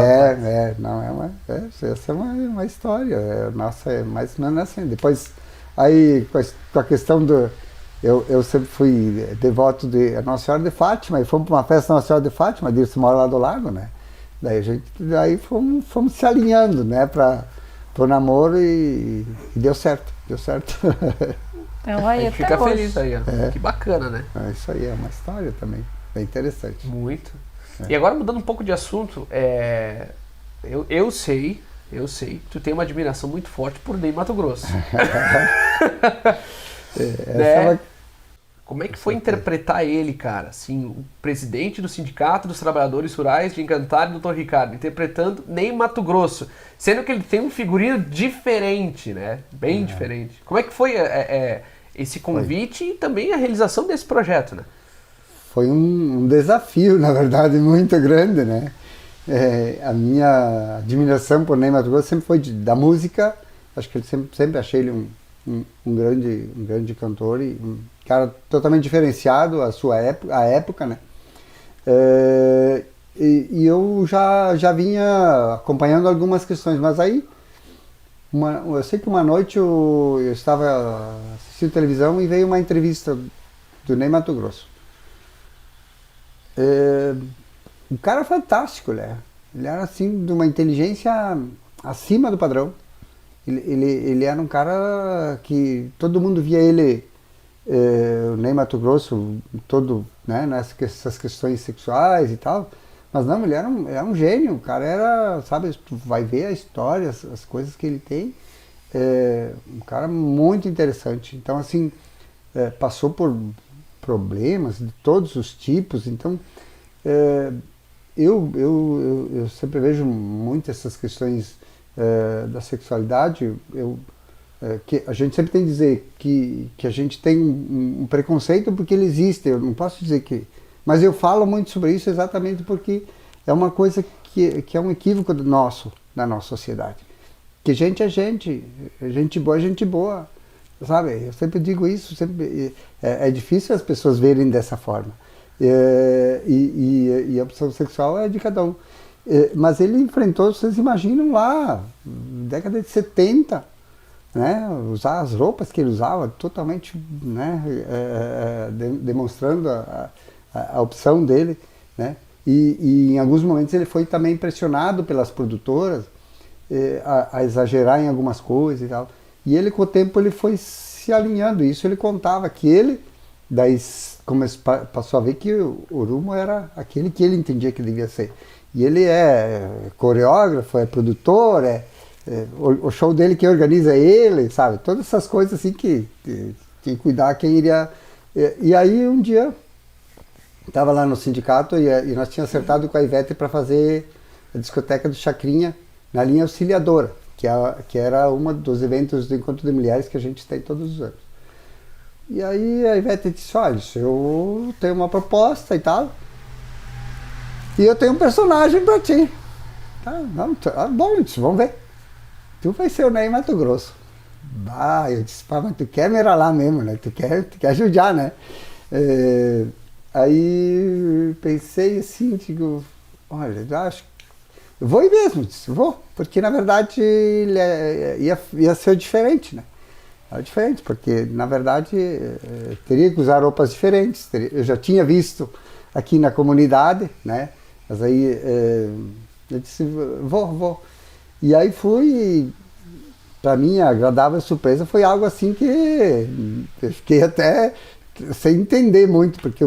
Essa é uma história. Nossa, mais ou menos assim. Depois, aí, com a questão do... Eu sempre fui devoto de Nossa Senhora de Fátima, e fomos para uma festa da Nossa Senhora de Fátima, a Dirce mora lá do lago, né? Daí fomos se alinhando, né, para o namoro e deu certo. Então aí A gente até fica hoje. feliz aí, ó. Que bacana, né? É isso aí, é uma história também, bem interessante. Muito. E agora mudando um pouco de assunto, eu sei, tu tem uma admiração muito forte por Ney Matogrosso. Né? Como é que foi interpretar ele, cara? Assim, o presidente do Sindicato dos Trabalhadores Rurais de Encantar, Dr. Ricardo, interpretando Ney Matogrosso, sendo que ele tem um figurino diferente, né? Bem diferente. Como é que foi esse convite e também a realização desse projeto, né? Foi um desafio, na verdade, muito grande, né? A minha admiração por Ney Matogrosso sempre foi da música. Acho que ele sempre achei ele um grande cantor e um cara totalmente diferenciado à época, né? E eu já vinha acompanhando algumas questões, mas aí eu sei que uma noite eu estava assistindo televisão e veio uma entrevista do Ney Matogrosso. Um cara fantástico, né? Ele era assim de uma inteligência acima do padrão. Ele era um cara que todo mundo via ele, o Ney Matogrosso, todo, né, nessas questões sexuais e tal, mas não, ele era um gênio, o cara era, sabe, tu vai ver a história, as coisas que ele tem, um cara muito interessante. Então, assim, passou por problemas de todos os tipos, então eu sempre vejo muito essas questões da sexualidade, que a gente sempre tem que dizer que a gente tem um preconceito porque ele existe, eu não posso dizer que... Mas eu falo muito sobre isso exatamente porque é uma coisa que é um equívoco da nossa sociedade. Que gente é gente boa é gente boa, sabe? Eu sempre digo isso, é difícil as pessoas verem dessa forma. E a opção sexual é de cada um. Mas ele enfrentou, vocês imaginam lá, década de 70, né, usar as roupas que ele usava, totalmente, né, demonstrando a opção dele, né, e em alguns momentos ele foi também pressionado pelas produtoras a exagerar em algumas coisas e tal. E ele, com o tempo, ele foi se alinhando. Isso ele contava que ele, daí passou a ver que o rumo era aquele que ele entendia que devia ser. E ele é coreógrafo, é produtor, o show dele quem organiza é ele, sabe? Todas essas coisas assim que tem que cuidar quem iria... E aí um dia, estava lá no sindicato e nós tínhamos acertado com a Ivete para fazer a discoteca do Chacrinha na linha Auxiliadora, que era um dos eventos do Encontro de Mulheres que a gente tem todos os anos. E aí a Ivete disse, olha, eu tenho uma proposta e tal, e eu tenho um personagem pra ti. Bom, eu disse, vamos ver. Tu vai ser o Ney Matogrosso. Eu disse, pá, mas tu quer me lá mesmo, né? Tu quer judiar, né? Aí pensei assim, digo, olha, eu acho que eu vou ir mesmo, disse, vou, porque na verdade ele ia ser diferente, né? Era diferente, porque na verdade teria que usar roupas diferentes. Eu já tinha visto aqui na comunidade, né? Mas aí eu disse, vou. E aí fui, para mim a agradável surpresa foi algo assim que eu fiquei até sem entender muito, porque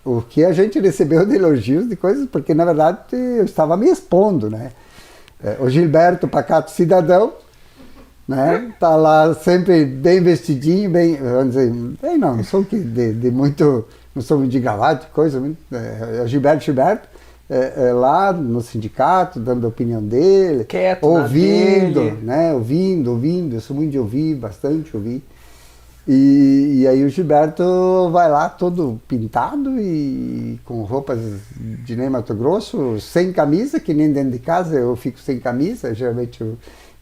o que a gente recebeu de elogios, de coisas, porque na verdade eu estava me expondo, né? O Gilberto, pacato cidadão, né? Tá lá sempre bem vestidinho, bem, vamos dizer, bem não sou de muito, não sou de gravata, coisa, o Gilberto, lá no sindicato, dando a opinião dele, quieto, ouvindo, né? Ouvindo, eu sou muito de ouvir, bastante ouvir. E aí o Gilberto vai lá todo pintado e com roupas de Ney Matogrosso, sem camisa, que nem dentro de casa eu fico sem camisa, geralmente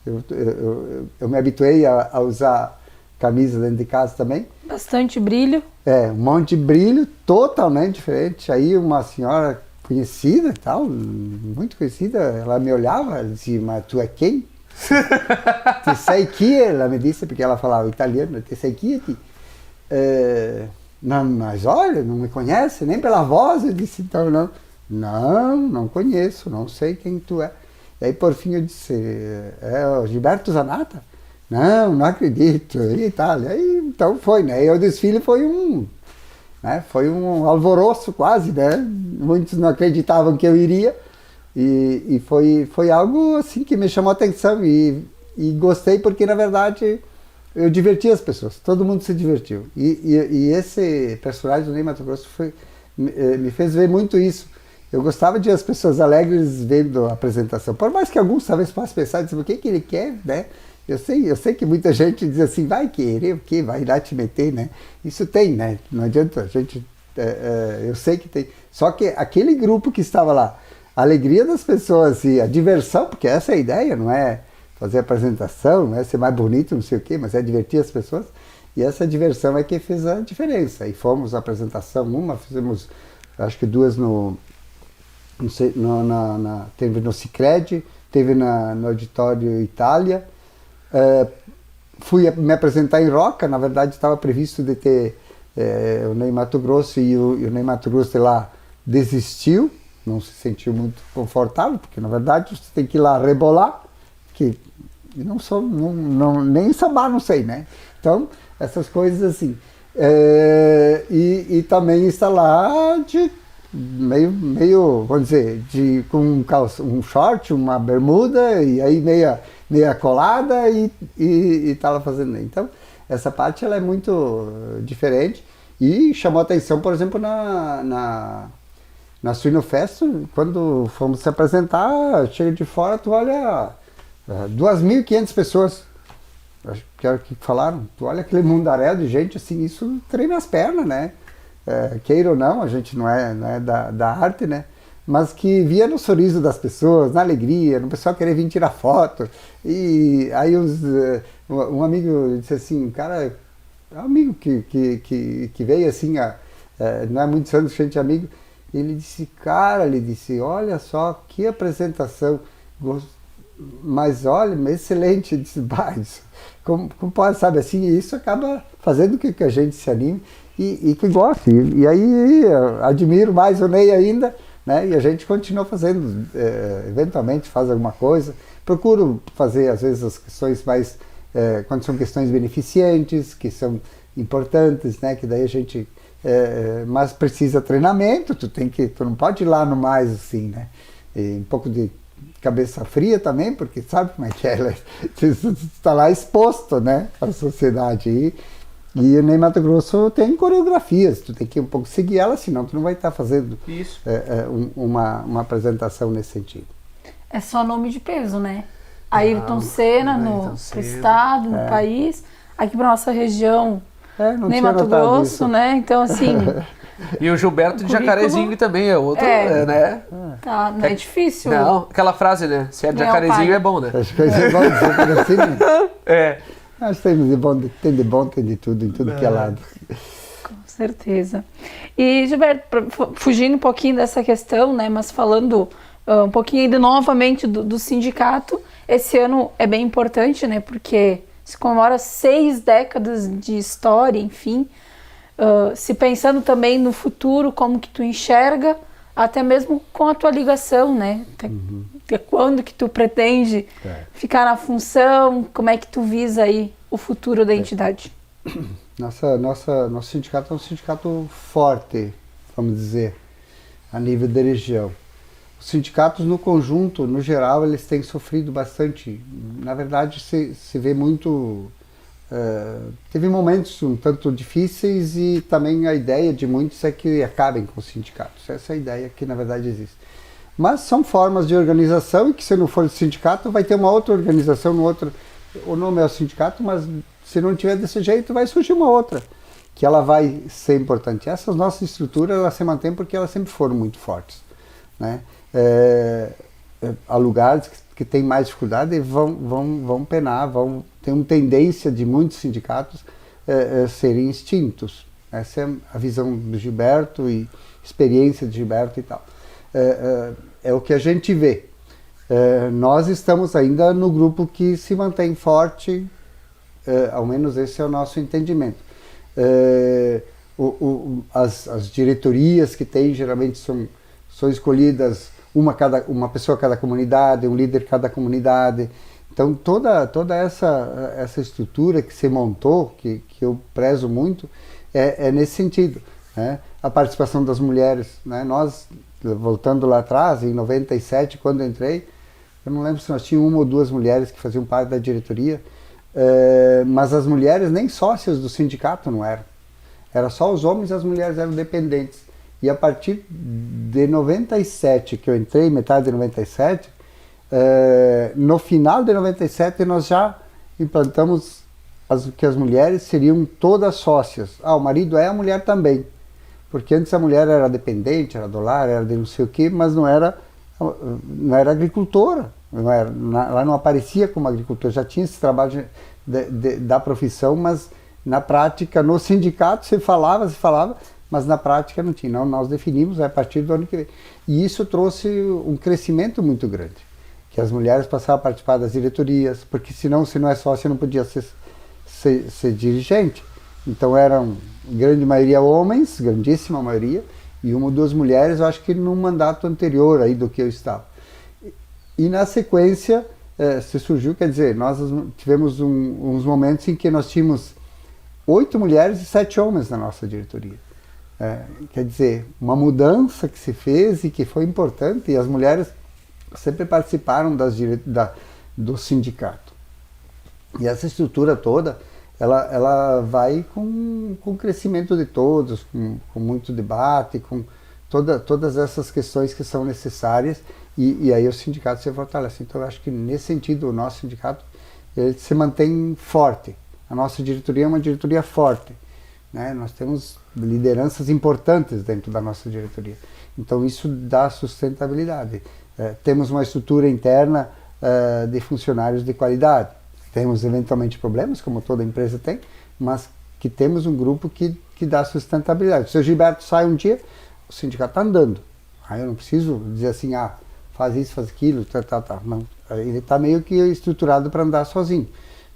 eu me habituei a usar camisa dentro de casa também. Bastante brilho. Um monte de brilho, totalmente diferente. Aí uma senhora conhecida e tal, muito conhecida, ela me olhava, ela dizia, mas tu é quem? Te sei que, ela me disse, porque ela falava italiano, te sei que, não, mas olha, não me conhece, nem pela voz, eu disse, então não. Não conheço, não sei quem tu é. E aí, por fim, eu disse, é o Gilberto Zanata? Não acredito, e tal. E aí, então foi, né? E o desfile foi foi um alvoroço quase, né? Muitos não acreditavam que eu iria. E foi algo assim que me chamou a atenção e gostei porque, na verdade, eu diverti as pessoas, todo mundo se divertiu. E esse personagem do Ney Matogrosso me fez ver muito isso. Eu gostava de as pessoas alegres vendo a apresentação, por mais que alguns talvez possam pensar, o que ele quer, né? Eu sei que muita gente diz assim, vai querer o quê? Vai lá te meter, né? Isso tem, né? Não adianta, a gente... eu sei que tem. Só que aquele grupo que estava lá, a alegria das pessoas e a diversão, porque essa é a ideia, não é fazer apresentação, não é ser mais bonito, não sei o quê, mas é divertir as pessoas. E essa diversão é que fez a diferença. E fomos à apresentação, fizemos, acho que duas teve no Sicredi, teve no Auditório Itália. Fui me apresentar em Roca, na verdade estava previsto de ter o Ney Matogrosso e o Ney Matogrosso lá desistiu, não se sentiu muito confortável, porque na verdade você tem que ir lá rebolar, que nem sambar, não sei, né? Então, essas coisas assim. E também está lá de meio, vamos dizer, com um short, uma bermuda, e aí meia colada e tá lá fazendo. Então, essa parte ela é muito diferente e chamou atenção, por exemplo, na Suinofest, quando fomos se apresentar, chega de fora, tu olha 2.500 pessoas, acho que era o que falaram, tu olha aquele mundaréu de gente, assim, isso treme as pernas, né? Queira ou não, a gente não é da arte, né? Mas que via no sorriso das pessoas, na alegria, no pessoal querer vir tirar foto. E aí um amigo disse assim, um cara, um amigo que veio assim, não é muitos anos que a gente é amigo, ele disse, olha só, que apresentação, mas olha, excelente, eu disse, como pode, sabe, assim, isso acaba fazendo com que a gente se anime e que goste. E aí admiro mais o Ney ainda, né? E a gente continua fazendo, eventualmente faz alguma coisa. Procuro fazer, às vezes, as questões mais, quando são questões beneficentes, que são importantes, né? Que daí a gente, mas precisa treinamento, tu não pode ir lá no mais assim, né? E um pouco de cabeça fria também, porque sabe como é que é, tu está lá exposto, né? À sociedade. E o Ney Matogrosso tem coreografias, tu tem que um pouco seguir ela, senão tu não vai estar fazendo uma apresentação nesse sentido. É só nome de peso, né? Ayrton Senna pro estado, no país, aqui para nossa região, Ney Matogrosso, né? Então, assim... E o Gilberto de Jacarezinho também é outro, né? Tá, não é difícil. Não, aquela frase, né? Se é de Jacarezinho é bom, né? Acho que é bom dizer assim, né? Nós tem de bom, tem de tudo, em tudo que é lado. Com certeza. E, Gilberto, fugindo um pouquinho dessa questão, né, mas falando um pouquinho ainda novamente do sindicato, esse ano é bem importante, né, porque se comemora 6 décadas de história, enfim, se pensando também no futuro, como que tu enxerga, até mesmo com a tua ligação, né? Até quando que tu pretende ficar na função, como é que tu visa aí o futuro da entidade? Nosso sindicato é um sindicato forte, vamos dizer, a nível da região. Os sindicatos no conjunto, no geral, eles têm sofrido bastante. Na verdade, se vê muito... teve momentos um tanto difíceis e também a ideia de muitos é que acabem com os sindicatos. Essa é a ideia que, na verdade, existe. Mas são formas de organização e que, se não for sindicato, vai ter uma outra organização no outro. O nome é o sindicato, mas se não tiver desse jeito, vai surgir uma outra, que ela vai ser importante. Essas nossas estruturas, elas se mantêm porque elas sempre foram muito fortes, né? Há lugares que têm mais dificuldade e vão penar, tem uma tendência de muitos sindicatos serem extintos. Essa é a visão do Gilberto e experiência de Gilberto e tal. É o que a gente vê. Nós estamos ainda no grupo que se mantém forte, ao menos esse é o nosso entendimento. As diretorias que tem geralmente são escolhidas uma pessoa cada comunidade, um líder cada comunidade. Então toda essa estrutura que se montou, que eu prezo muito, é nesse sentido, né? A participação das mulheres, né? Nós, voltando lá atrás, em 97, quando eu entrei, eu não lembro se nós tínhamos 1 ou 2 mulheres que faziam parte da diretoria, mas as mulheres nem sócias do sindicato não eram. Era só os homens e as mulheres eram dependentes. E a partir de 97, que eu entrei, metade de 97, no final de 97 nós já implantamos que as mulheres seriam todas sócias. O marido é, a mulher também. Porque antes a mulher era dependente, era do lar, era de não sei o quê, mas não era agricultora. Ela não aparecia como agricultora, já tinha esse trabalho da profissão, mas na prática, no sindicato se falava, mas na prática não tinha. Não, nós definimos a partir do ano que vem. E isso trouxe um crescimento muito grande, que as mulheres passaram a participar das diretorias, porque senão, se não é sócia, não podia ser dirigente. Então eram, grande maioria, homens, grandíssima maioria, e 1 ou 2 mulheres, eu acho que no mandato anterior aí do que eu estava. E na sequência, se surgiu, quer dizer, nós tivemos uns momentos em que nós tínhamos 8 mulheres e 7 homens na nossa diretoria. Quer dizer, uma mudança que se fez e que foi importante, e as mulheres sempre participaram do sindicato. E essa estrutura toda, ela vai com o crescimento de todos, com muito debate, com todas essas questões que são necessárias, e aí o sindicato se fortalece. Então eu acho que nesse sentido o nosso sindicato ele se mantém forte. A nossa diretoria é uma diretoria forte, né? Nós temos lideranças importantes dentro da nossa diretoria. Então isso dá sustentabilidade. Temos uma estrutura interna de funcionários de qualidade. Temos eventualmente problemas, como toda empresa tem, mas que temos um grupo que dá sustentabilidade. Se o Gilberto sai um dia, o sindicato está andando. Aí eu não preciso dizer assim, faz isso, faz aquilo, Não. Ele está meio que estruturado para andar sozinho,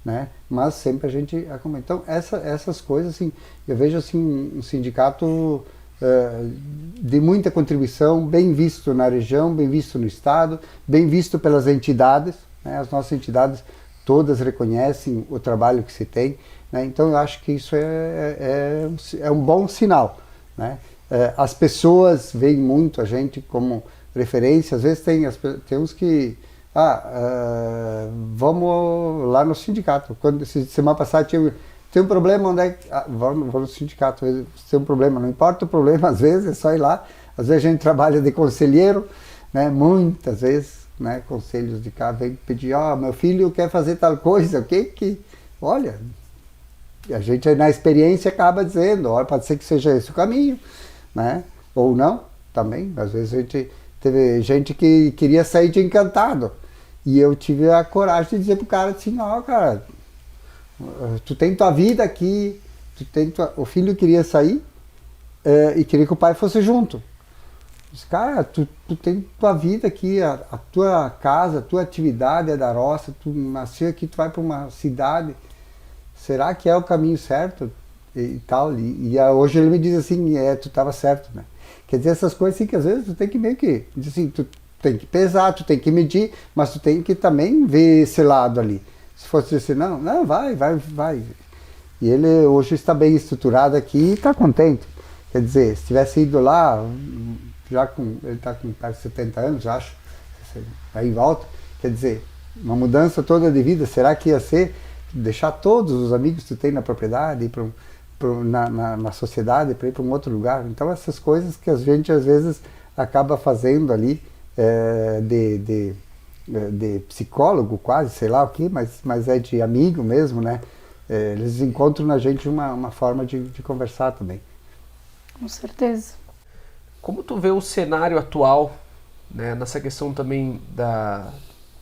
né? Mas sempre a gente acompanha. Então essas coisas, assim, eu vejo assim um sindicato de muita contribuição, bem visto na região, bem visto no estado, bem visto pelas entidades, né? As nossas entidades todas reconhecem o trabalho que se tem, né? Então eu acho que isso é um bom sinal, né? As pessoas veem muito a gente como referência. Às vezes tem uns que vamos lá no sindicato. Semana passada tem um problema, onde é que vamos no sindicato, tem um problema, não importa o problema, às vezes é só ir lá. Às vezes a gente trabalha de conselheiro, né? Muitas vezes, né, conselhos de cá vem pedir, meu filho quer fazer tal coisa, o que olha, a gente na experiência acaba dizendo, olha, pode ser que seja esse o caminho, né? Ou não, também, às vezes a gente teve gente que queria sair de Encantado, e eu tive a coragem de dizer pro cara assim, cara, tu tem tua vida aqui, o filho queria sair e queria que o pai fosse junto. Cara, tu tem tua vida aqui, a tua casa, a tua atividade é da roça, tu nasceu aqui, tu vai para uma cidade, será que é o caminho certo? E tal, e hoje ele me diz assim, tu estava certo, né? Quer dizer, essas coisas assim que às vezes tu tem que meio que, diz assim, tu tem que pesar, tu tem que medir, mas tu tem que também ver esse lado ali. Se fosse assim, não, vai. E ele hoje está bem estruturado aqui e está contente. Quer dizer, se tivesse ido lá, ele está com perto de 70 anos, acho, aí volta, quer dizer, uma mudança toda de vida, será que ia ser deixar todos os amigos que tu tem na propriedade, ir na sociedade, para ir para um outro lugar? Então essas coisas que a gente às vezes acaba fazendo ali, de psicólogo quase, sei lá o que, mas é de amigo mesmo, né? Eles encontram na gente uma forma de conversar também. Com certeza. Como tu vê o cenário atual, né, nessa questão também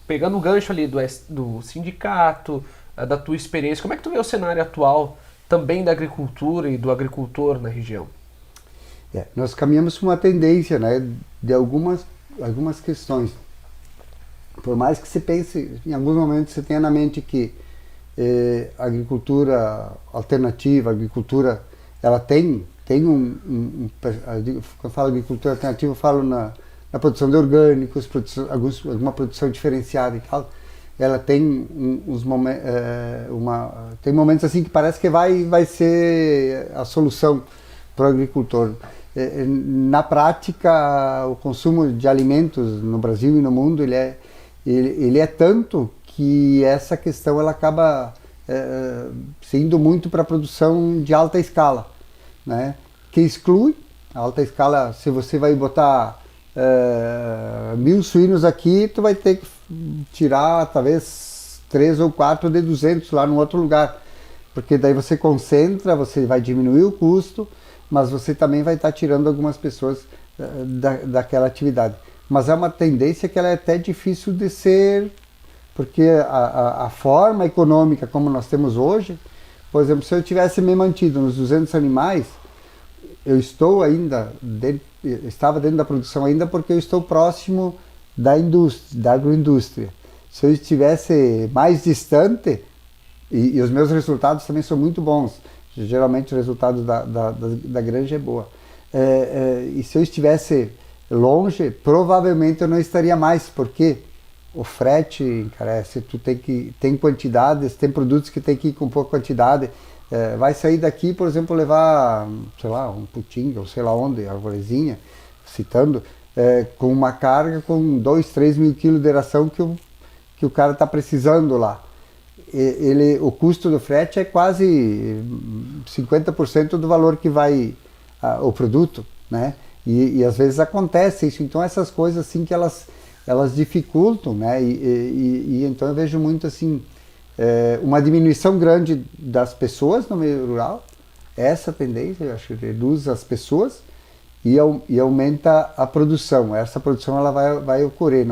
pegando o gancho ali do sindicato, da tua experiência, como é que tu vê o cenário atual também da agricultura e do agricultor na região? Nós caminhamos com uma tendência, né, de algumas questões. Por mais que se pense, em alguns momentos você tenha na mente que a agricultura alternativa, a agricultura, ela tem quando eu falo agricultura alternativa, eu falo na produção de orgânicos, alguma produção diferenciada e tal. Ela tem tem momentos assim que parece que vai ser a solução para o agricultor. Na prática, o consumo de alimentos no Brasil e no mundo ele é tanto que essa questão ela acaba sendo muito para a produção de alta escala, né? Que exclui a alta escala. Se você vai botar 1.000 suínos aqui, tu vai ter que tirar talvez 3 ou 4 de 200 lá no outro lugar, porque daí você concentra, você vai diminuir o custo, mas você também vai estar tirando algumas pessoas daquela atividade. Mas é uma tendência que ela é até difícil de ser, porque a forma econômica como nós temos hoje, por exemplo, se eu tivesse me mantido nos 200 animais, eu estava dentro da produção ainda porque eu estou próximo da indústria, da agroindústria. Se eu estivesse mais distante, e os meus resultados também são muito bons, geralmente o resultado da granja é boa, e se eu estivesse longe, provavelmente eu não estaria mais, porque o frete encarece, tem quantidades, tem produtos que tem que ir com pouca quantidade, vai sair daqui, por exemplo, levar, sei lá, um putinga, ou sei lá onde, arvorezinha, citando, com uma carga com 2, 3 mil quilos de ração que o cara está precisando lá. O custo do frete é quase 50% do valor que vai o produto, né? E às vezes acontece isso. Então essas coisas assim que elas dificultam, né? E então eu vejo muito assim uma diminuição grande das pessoas no meio rural. Essa tendência, eu acho que reduz as pessoas e aumenta a produção. Essa produção ela vai ocorrer.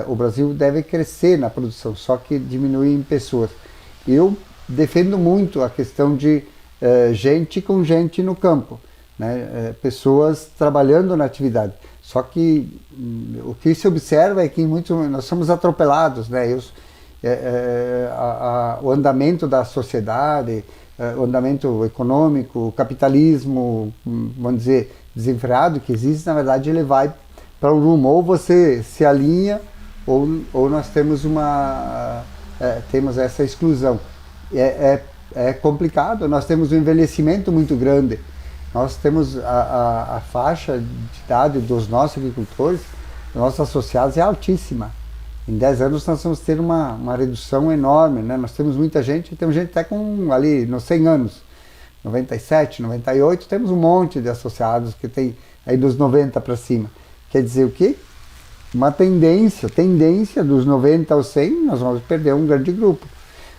O Brasil deve crescer na produção, só que diminuir em pessoas. Eu defendo muito a questão de gente com gente no campo, né? Pessoas trabalhando na atividade. Só que o que se observa é que nós somos atropelados, né? O andamento da sociedade, o andamento econômico, o capitalismo, vamos dizer, desenfreado que existe, na verdade ele vai para um rumo, ou você se alinha, ou nós temos temos essa exclusão. É complicado, nós temos um envelhecimento muito grande, nós temos a faixa de idade dos nossos agricultores, nossos associados é altíssima. Em 10 anos nós vamos ter uma redução enorme, né? Nós temos muita gente, temos gente até com ali nos 100 anos, 97, 98, temos um monte de associados que tem aí dos 90 para cima. Quer dizer o quê? Uma tendência dos 90 aos 100, nós vamos perder um grande grupo.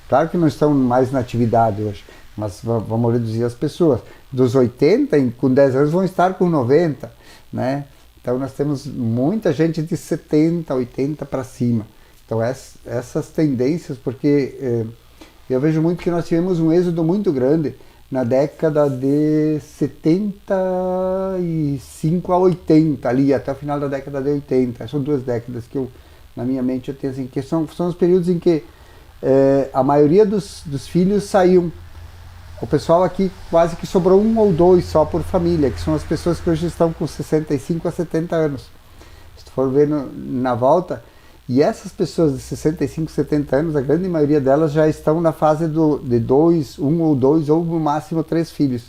Claro que não estão mais na atividade hoje, mas vamos reduzir as pessoas. Dos 80, com 10 anos, vão estar com 90, né? Então nós temos muita gente de 70, 80 para cima. Então essas tendências, porque eu vejo muito que nós tivemos um êxodo muito grande na década de 75 a 80, ali até o final da década de 80. São 2 décadas que na minha mente eu tenho assim, que são os períodos em que a maioria dos filhos saíam. O pessoal aqui quase que sobrou 1 ou 2 só por família, que são as pessoas que hoje estão com 65 a 70 anos. Se tu for ver na volta, e essas pessoas de 65, 70 anos, a grande maioria delas já estão na fase de 1 ou 2 ou no máximo 3 filhos.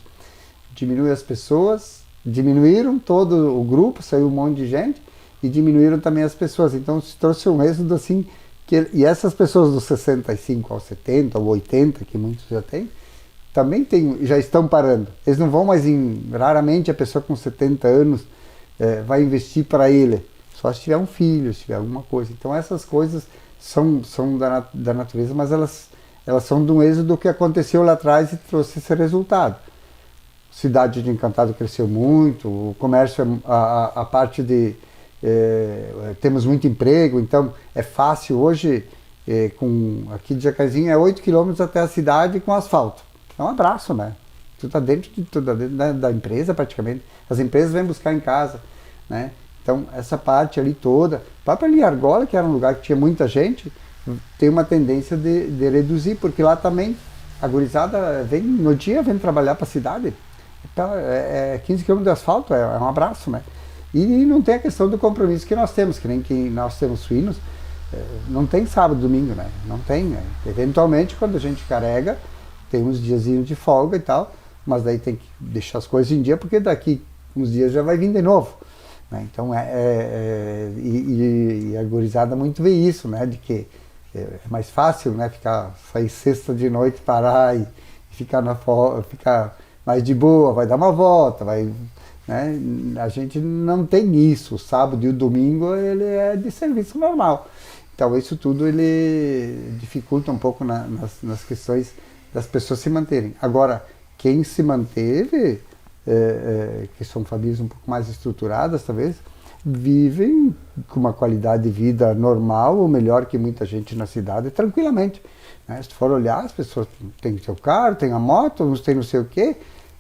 Diminui as pessoas, diminuíram todo o grupo, saiu um monte de gente, e diminuíram também as pessoas. Então se trouxe um êxodo assim, e essas pessoas dos 65 aos 70 ou 80, que muitos já têm, também já estão parando. Eles não vão mais raramente a pessoa com 70 anos vai investir para ele. Só se tiver um filho, se tiver alguma coisa. Então essas coisas são da natureza, mas elas são de um êxodo que aconteceu lá atrás e trouxe esse resultado. Cidade de Encantado cresceu muito, o comércio, a parte de... temos muito emprego, então é fácil hoje, aqui de Jacarezinho é 8 quilômetros até a cidade com asfalto. É um abraço, né? Tu tá dentro da empresa praticamente. As empresas vêm buscar em casa, né? Então, essa parte ali toda, própria ali Argola, que era um lugar que tinha muita gente, tem uma tendência de reduzir, porque lá também a gurizada no dia vem trabalhar para a cidade. 15 km de asfalto é um abraço, né? E não tem a questão do compromisso que nós temos, que nem que nós temos suínos, não tem sábado, domingo, né? Não tem, né? Eventualmente, quando a gente carrega, tem uns diazinhos de folga e tal, mas daí tem que deixar as coisas em dia, porque daqui uns dias já vai vir de novo. Né? Então, e a gurizada muito vê isso, né? De que é mais fácil, né? Sair sexta de noite, parar e ficar ficar mais de boa, vai dar uma volta, vai... Né? A gente não tem isso. O sábado e o domingo ele é de serviço normal. Então isso tudo ele dificulta um pouco nas questões das pessoas se manterem. Agora, quem se manteve, que são famílias um pouco mais estruturadas talvez, vivem com uma qualidade de vida normal ou melhor que muita gente na cidade, tranquilamente. Né? Se tu for olhar, as pessoas têm seu carro, têm a moto, uns têm não sei o quê,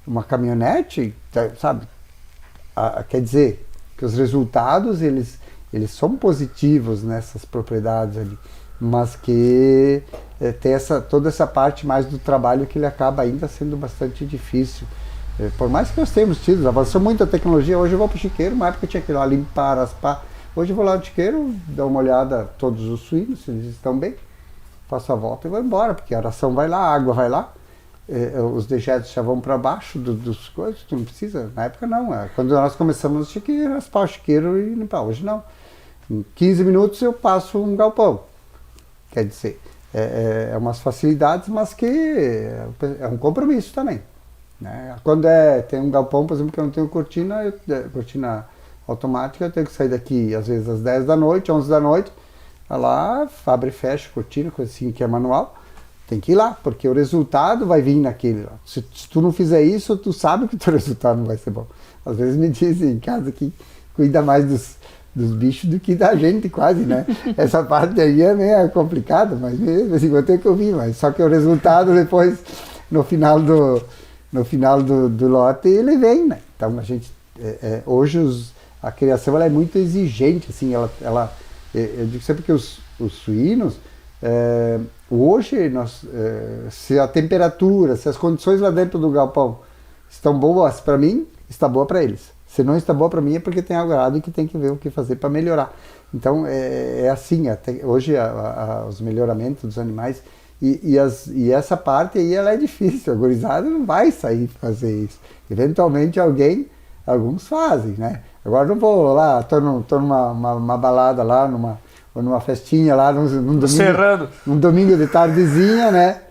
uma caminhonete, sabe? Quer dizer, que os resultados eles são positivos nessas propriedades ali, mas que tem toda essa parte mais do trabalho que ele acaba ainda sendo bastante difícil. Por mais que nós tenhamos tido, avançou muito a tecnologia, hoje eu vou para o chiqueiro, uma época eu tinha que ir lá limpar, raspar, hoje eu vou lá no chiqueiro, dar uma olhada todos os suínos, se eles estão bem, faço a volta e vou embora, porque a ração vai lá, a água vai lá. Os dejetos já vão para baixo dos coisas, tu não precisa, na época não, quando nós começamos tinha que raspar o chiqueiro e limpar, hoje não, em 15 minutos eu passo um galpão, quer dizer, umas facilidades, mas que é um compromisso também, né? Quando tem um galpão, por exemplo, que eu não tenho cortina automática, eu tenho que sair daqui às vezes às 10 da noite, 11 da noite, vai lá, abre e fecha a cortina, coisa assim que é manual. Tem que ir lá, porque o resultado vai vir naquele. Se tu não fizer isso, tu sabe que o teu resultado não vai ser bom. Às vezes me dizem em casa que cuida mais dos bichos do que da gente, quase, né? Essa parte aí é meio complicada, mas mesmo assim, vou ter que ouvir. Mas só que o resultado depois, no final do lote, ele vem, né? Então a gente, hoje a criação ela é muito exigente, assim, eu digo sempre que os suínos, hoje, se a temperatura, se as condições lá dentro do galpão estão boas para mim, está boa para eles. Se não está boa para mim é porque tem algo errado e que tem que ver o que fazer para melhorar. Então assim, hoje os melhoramentos dos animais e essa parte aí ela é difícil, a gurizada não vai sair fazer isso. Eventualmente alguns fazem, né? Agora não vou lá, tô numa balada lá, ou numa festinha lá, num domingo de tardezinha, né?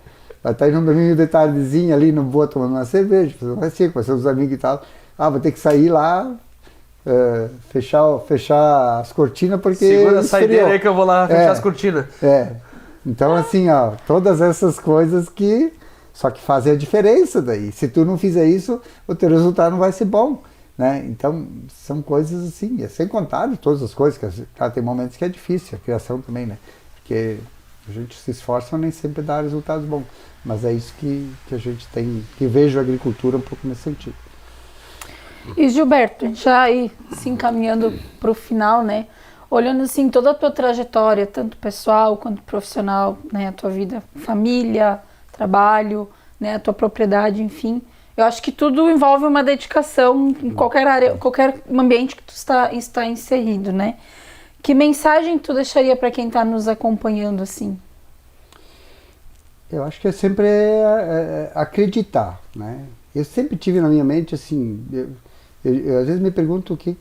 Vai estar aí num domingo de tardezinha ali no boa tomando uma cerveja, fazer uma festinha, com seus amigos e tal. Vou ter que sair lá, fechar as cortinas porque... Segura a saideira aí que eu vou lá fechar as cortinas. Então assim, todas essas coisas só que fazem a diferença daí. Se tu não fizer isso, o teu resultado não vai ser bom. Né? Então, são coisas assim, sem contar de todas as coisas, tem momentos que é difícil, a criação também, né? Porque a gente se esforça, mas nem sempre dá resultados bons. Mas é isso que a gente tem, que vejo a agricultura um pouco nesse sentido. E Gilberto, já aí se encaminhando para o final, né? Olhando assim toda a tua trajetória, tanto pessoal quanto profissional, né? A tua vida, família, trabalho, né? A tua propriedade, enfim. Eu acho que tudo envolve uma dedicação em qualquer área, qualquer ambiente que tu está inserido, né? Que mensagem tu deixaria para quem está nos acompanhando, assim? Eu acho que é sempre acreditar, né? Eu sempre tive na minha mente, assim, eu às vezes me pergunto o que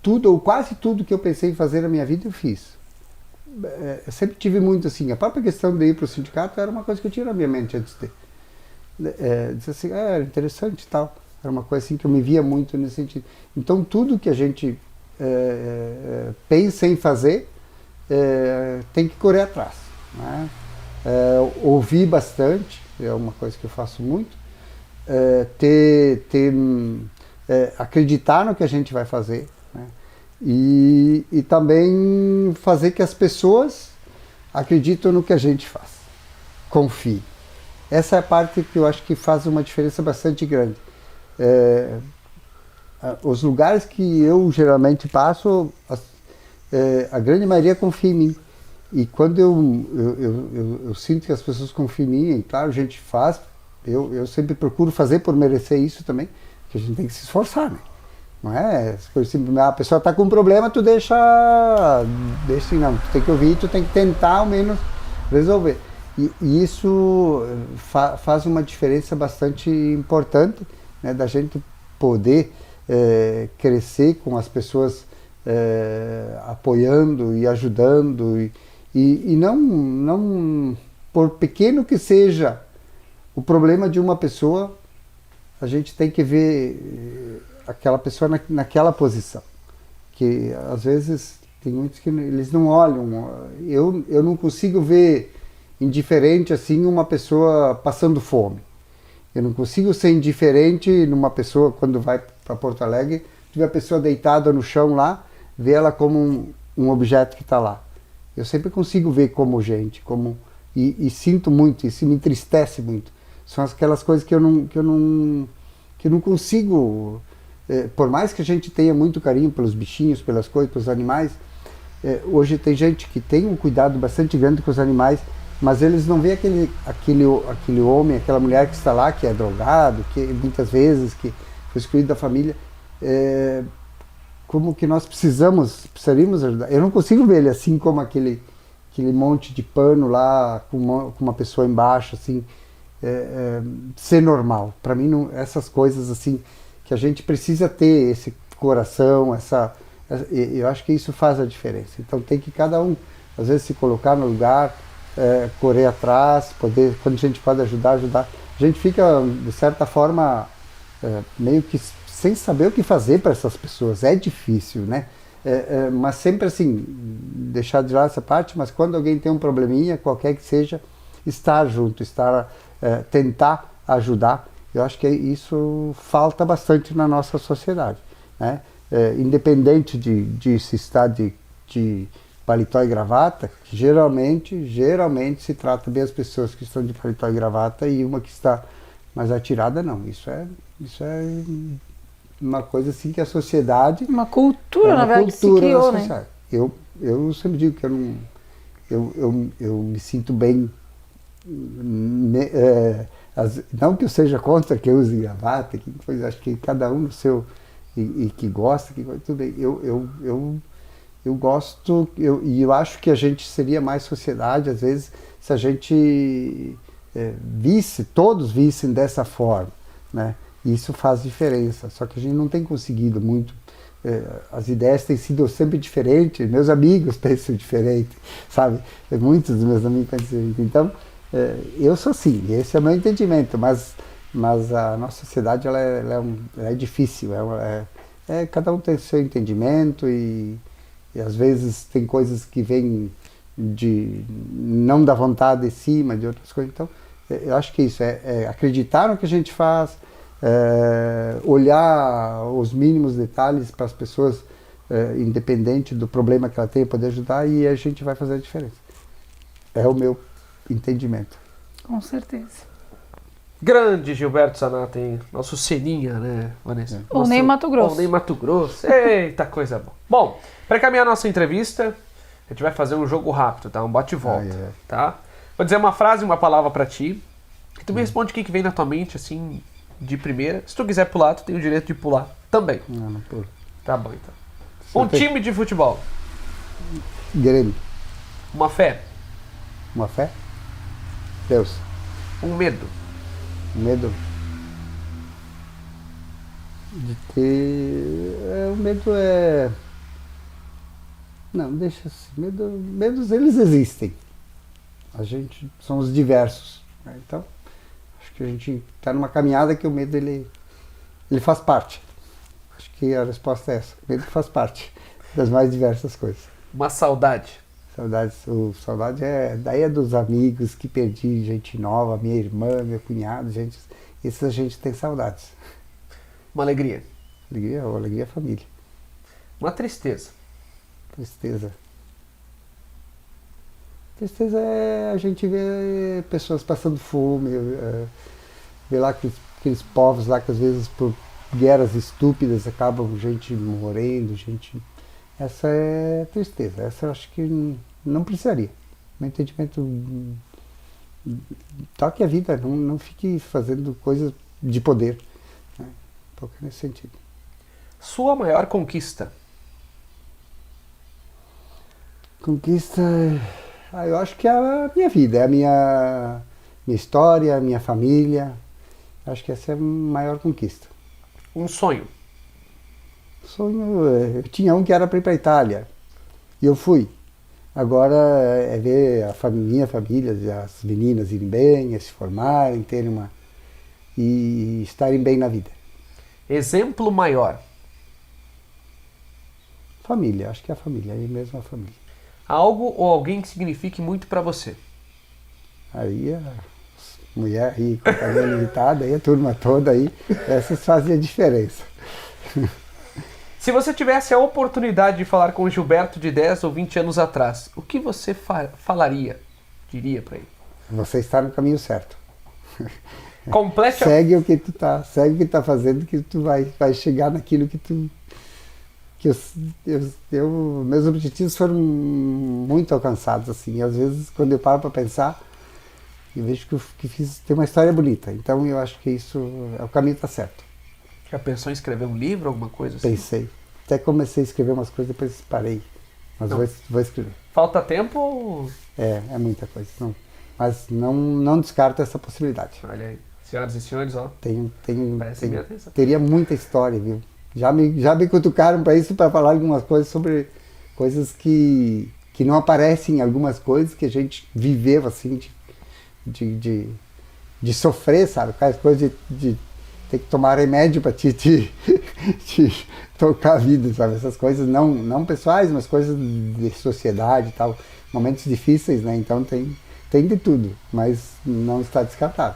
tudo ou quase tudo que eu pensei em fazer na minha vida eu fiz. Eu sempre tive muito assim, a própria questão de ir para o sindicato era uma coisa que eu tinha na minha mente antes de disse assim, era interessante e tal, era uma coisa assim que eu me via muito nesse sentido. Então tudo que a gente pensa em fazer tem que correr atrás, né? Ouvir bastante é uma coisa que eu faço muito, acreditar no que a gente vai fazer, né? E também fazer que as pessoas acreditem no que a gente faz, confiem. Essa é a parte que eu acho que faz uma diferença bastante grande. Os lugares que eu geralmente passo, a grande maioria confia em mim. E quando eu sinto que as pessoas confiam em mim, e claro, a gente faz, eu sempre procuro fazer por merecer isso também, que a gente tem que se esforçar, né? Não é assim, a pessoa está com um problema, tu deixa assim, não, tu tem que ouvir, tu tem que tentar ao menos resolver. E isso faz uma diferença bastante importante, né, da gente poder crescer com as pessoas apoiando e ajudando e não, por pequeno que seja o problema de uma pessoa, a gente tem que ver aquela pessoa naquela posição. Que às vezes tem muitos que eles não olham. Eu não consigo ver indiferente assim uma pessoa passando fome. Eu não consigo ser indiferente numa pessoa quando vai para Porto Alegre, ver a pessoa deitada no chão lá, ver ela como um objeto que está lá. Eu sempre consigo ver como gente, e sinto muito, isso me entristece muito. São aquelas coisas que eu não consigo, por mais que a gente tenha muito carinho pelos bichinhos, pelas coisas, pelos animais, hoje tem gente que tem um cuidado bastante grande com os animais, mas eles não veem aquele homem, aquela mulher que está lá, que é drogado, que muitas vezes que foi excluído da família, como que nós precisaríamos ajudar. Eu não consigo ver ele assim como aquele monte de pano lá, com uma pessoa embaixo, assim, ser normal. Para mim, não, essas coisas assim, que a gente precisa ter esse coração, eu acho que isso faz a diferença. Então tem que cada um, às vezes, se colocar no lugar, correr atrás, quando a gente pode ajudar. A gente fica, de certa forma, meio que sem saber o que fazer para essas pessoas. É difícil, né? Mas sempre assim, deixar de lado essa parte, mas quando alguém tem um probleminha, qualquer que seja, estar junto, tentar ajudar. Eu acho que isso falta bastante na nossa sociedade, né? Independente de se estar de paletó e gravata, geralmente se trata bem as pessoas que estão de paletó e gravata, e uma que está mais atirada, não. Isso é uma coisa assim que a sociedade... Uma cultura, na verdade, que se criou, né? Eu sempre digo que eu me sinto bem, não que eu seja contra que eu use gravata, acho que cada um no seu, e que gosta, tudo bem. Eu gosto, e eu acho que a gente seria mais sociedade, às vezes, se a gente todos vissem dessa forma, né? E isso faz diferença, só que a gente não tem conseguido muito. As ideias têm sido sempre diferentes, meus amigos pensam diferente, sabe? Muitos dos meus amigos pensam diferente. Então, eu sou assim, esse é o meu entendimento, mas a nossa sociedade ela é difícil, cada um tem o seu entendimento e às vezes tem coisas que vêm não da vontade de cima, de outras coisas. Então, eu acho que isso é acreditar no que a gente faz, olhar os mínimos detalhes para as pessoas, independente do problema que ela tem, poder ajudar, e a gente vai fazer a diferença. É o meu entendimento. Com certeza. Grande Gilberto Zanata, hein? Nosso Seninha, né, Vanessa? Ou nem Mato Grosso. Ou nem Mato Grosso. Eita, coisa boa. Bom, para caminhar a nossa entrevista, a gente vai fazer um jogo rápido, tá? Um bate e volta, tá? Vou dizer uma frase e uma palavra para ti, e tu me responde o que vem na tua mente, assim, de primeira. Se tu quiser pular, tu tem o direito de pular também. Não pulo. Tá bom, então. Um time de futebol. Grêmio. Uma fé. Uma fé? Deus. Um medo. Medo de ter... o medo é... Não, deixa assim. Medos, eles existem. A gente somos diversos, né? Então, acho que a gente está numa caminhada que o medo, ele faz parte. Acho que a resposta é essa. O medo faz parte das mais diversas coisas. Uma saudade. Saudade daí é dos amigos que perdi, gente nova, minha irmã, meu cunhado, gente. Esses a gente tem saudades. Uma alegria. Alegria é família. Uma tristeza. Tristeza é a gente ver pessoas passando fome, ver lá aqueles povos lá que às vezes por guerras estúpidas acabam gente morrendo, gente... Essa é tristeza, essa eu acho que não precisaria. Meu entendimento, toque a vida, não fique fazendo coisas de poder, né? pouco nesse sentido. Sua maior conquista? Conquista, eu acho que é a minha vida, é a minha história, a minha família. Acho que essa é a maior conquista. Um sonho? Sonho, eu tinha um que era para ir para a Itália, e eu fui. Agora é ver a minha família, as meninas irem bem, se formarem, terem e estarem bem na vida. Exemplo maior? Família, acho que é a família, aí mesmo a família. Algo ou alguém que signifique muito para você? Aí a mulher aí, companhia limitada, aí a turma toda aí, essas fazem a diferença. Se você tivesse a oportunidade de falar com o Gilberto de 10 ou 20 anos atrás, o que você falaria, diria para ele? Você está no caminho certo. Complete a... Segue o que tu tá fazendo, que tu vai chegar naquilo que tu... meus objetivos foram muito alcançados, assim. Às vezes, quando eu paro para pensar, eu vejo que tem uma história bonita. Então, eu acho que o caminho está certo. Já pensou em escrever um livro, alguma coisa assim? Pensei. Até comecei a escrever umas coisas, depois parei. Mas vou escrever. Falta tempo ou... É muita coisa. Não. Mas não descarto essa possibilidade. Olha aí. Senhoras e senhores, ó. Prestem atenção. Teria muita história, viu? Já me cutucaram para isso, para falar algumas coisas sobre coisas que não aparecem em algumas coisas que a gente viveu, assim, de sofrer, sabe? Aquelas coisas de ter que tomar remédio para te tocar a vida, sabe? Essas coisas não pessoais, mas coisas de sociedade e tal. Momentos difíceis, né? Então tem de tudo, mas não está descartado.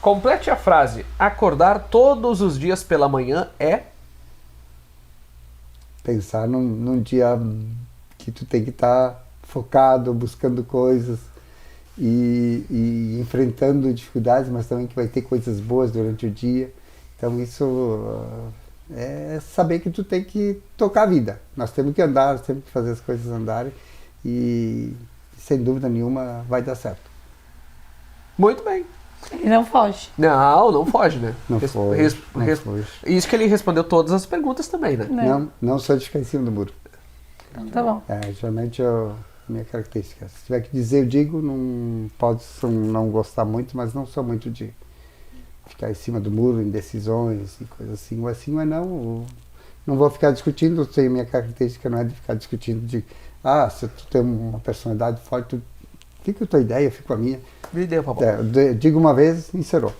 Complete a frase. Acordar todos os dias pela manhã é... Pensar num dia que tu tem que estar focado, buscando coisas e enfrentando dificuldades, mas também que vai ter coisas boas durante o dia. Então isso é saber que tu tem que tocar a vida. Nós temos que andar, temos que fazer as coisas andarem e sem dúvida nenhuma vai dar certo. Muito bem. Ele não foge. Não foge, né? Não foge. Isso que ele respondeu todas as perguntas também, né? Não sou de ficar em cima do muro. Então tá bom. Geralmente minha característica. Se tiver que dizer, eu digo, não posso não gostar muito, mas não sou muito de ficar em cima do muro, em decisões e coisas assim. O assim ou não, não vou ficar discutindo, sei, minha característica não é de ficar discutindo se tu tem uma personalidade forte, fica a tua ideia, eu fico a minha. Me deu, papai. Digo uma vez, encerrou.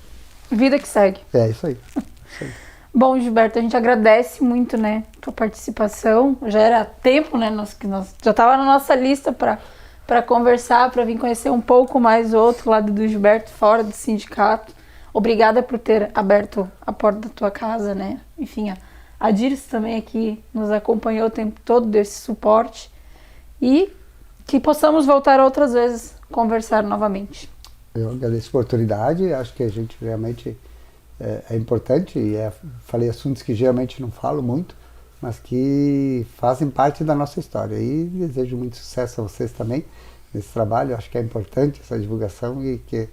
Vida que segue. É isso aí. Bom, Gilberto, a gente agradece muito, né, tua participação. Já era tempo, né, que nós já estava na nossa lista para conversar, para vir conhecer um pouco mais o outro lado do Gilberto, fora do sindicato. Obrigada por ter aberto a porta da tua casa, né? Enfim, a Dirce também aqui nos acompanhou o tempo todo, deu esse suporte. E que possamos voltar outras vezes conversar novamente. Eu agradeço a oportunidade, acho que a gente realmente é importante, falei assuntos que geralmente não falo muito, mas que fazem parte da nossa história. E desejo muito sucesso a vocês também nesse trabalho, acho que é importante essa divulgação e que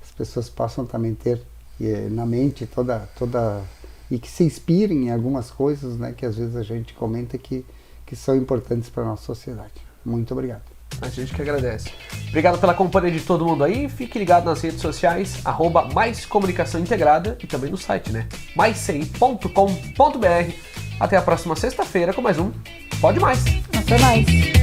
as pessoas possam também ter na mente toda e que se inspirem em algumas coisas, né, que às vezes a gente comenta que são importantes para a nossa sociedade. Muito obrigado. A gente que agradece. Obrigado pela companhia de todo mundo aí. Fique ligado nas redes sociais, @maiscomunicaçãointegrada e também no site, né? maisci.com.br. Até a próxima sexta-feira com mais um Pode Mais. Até mais.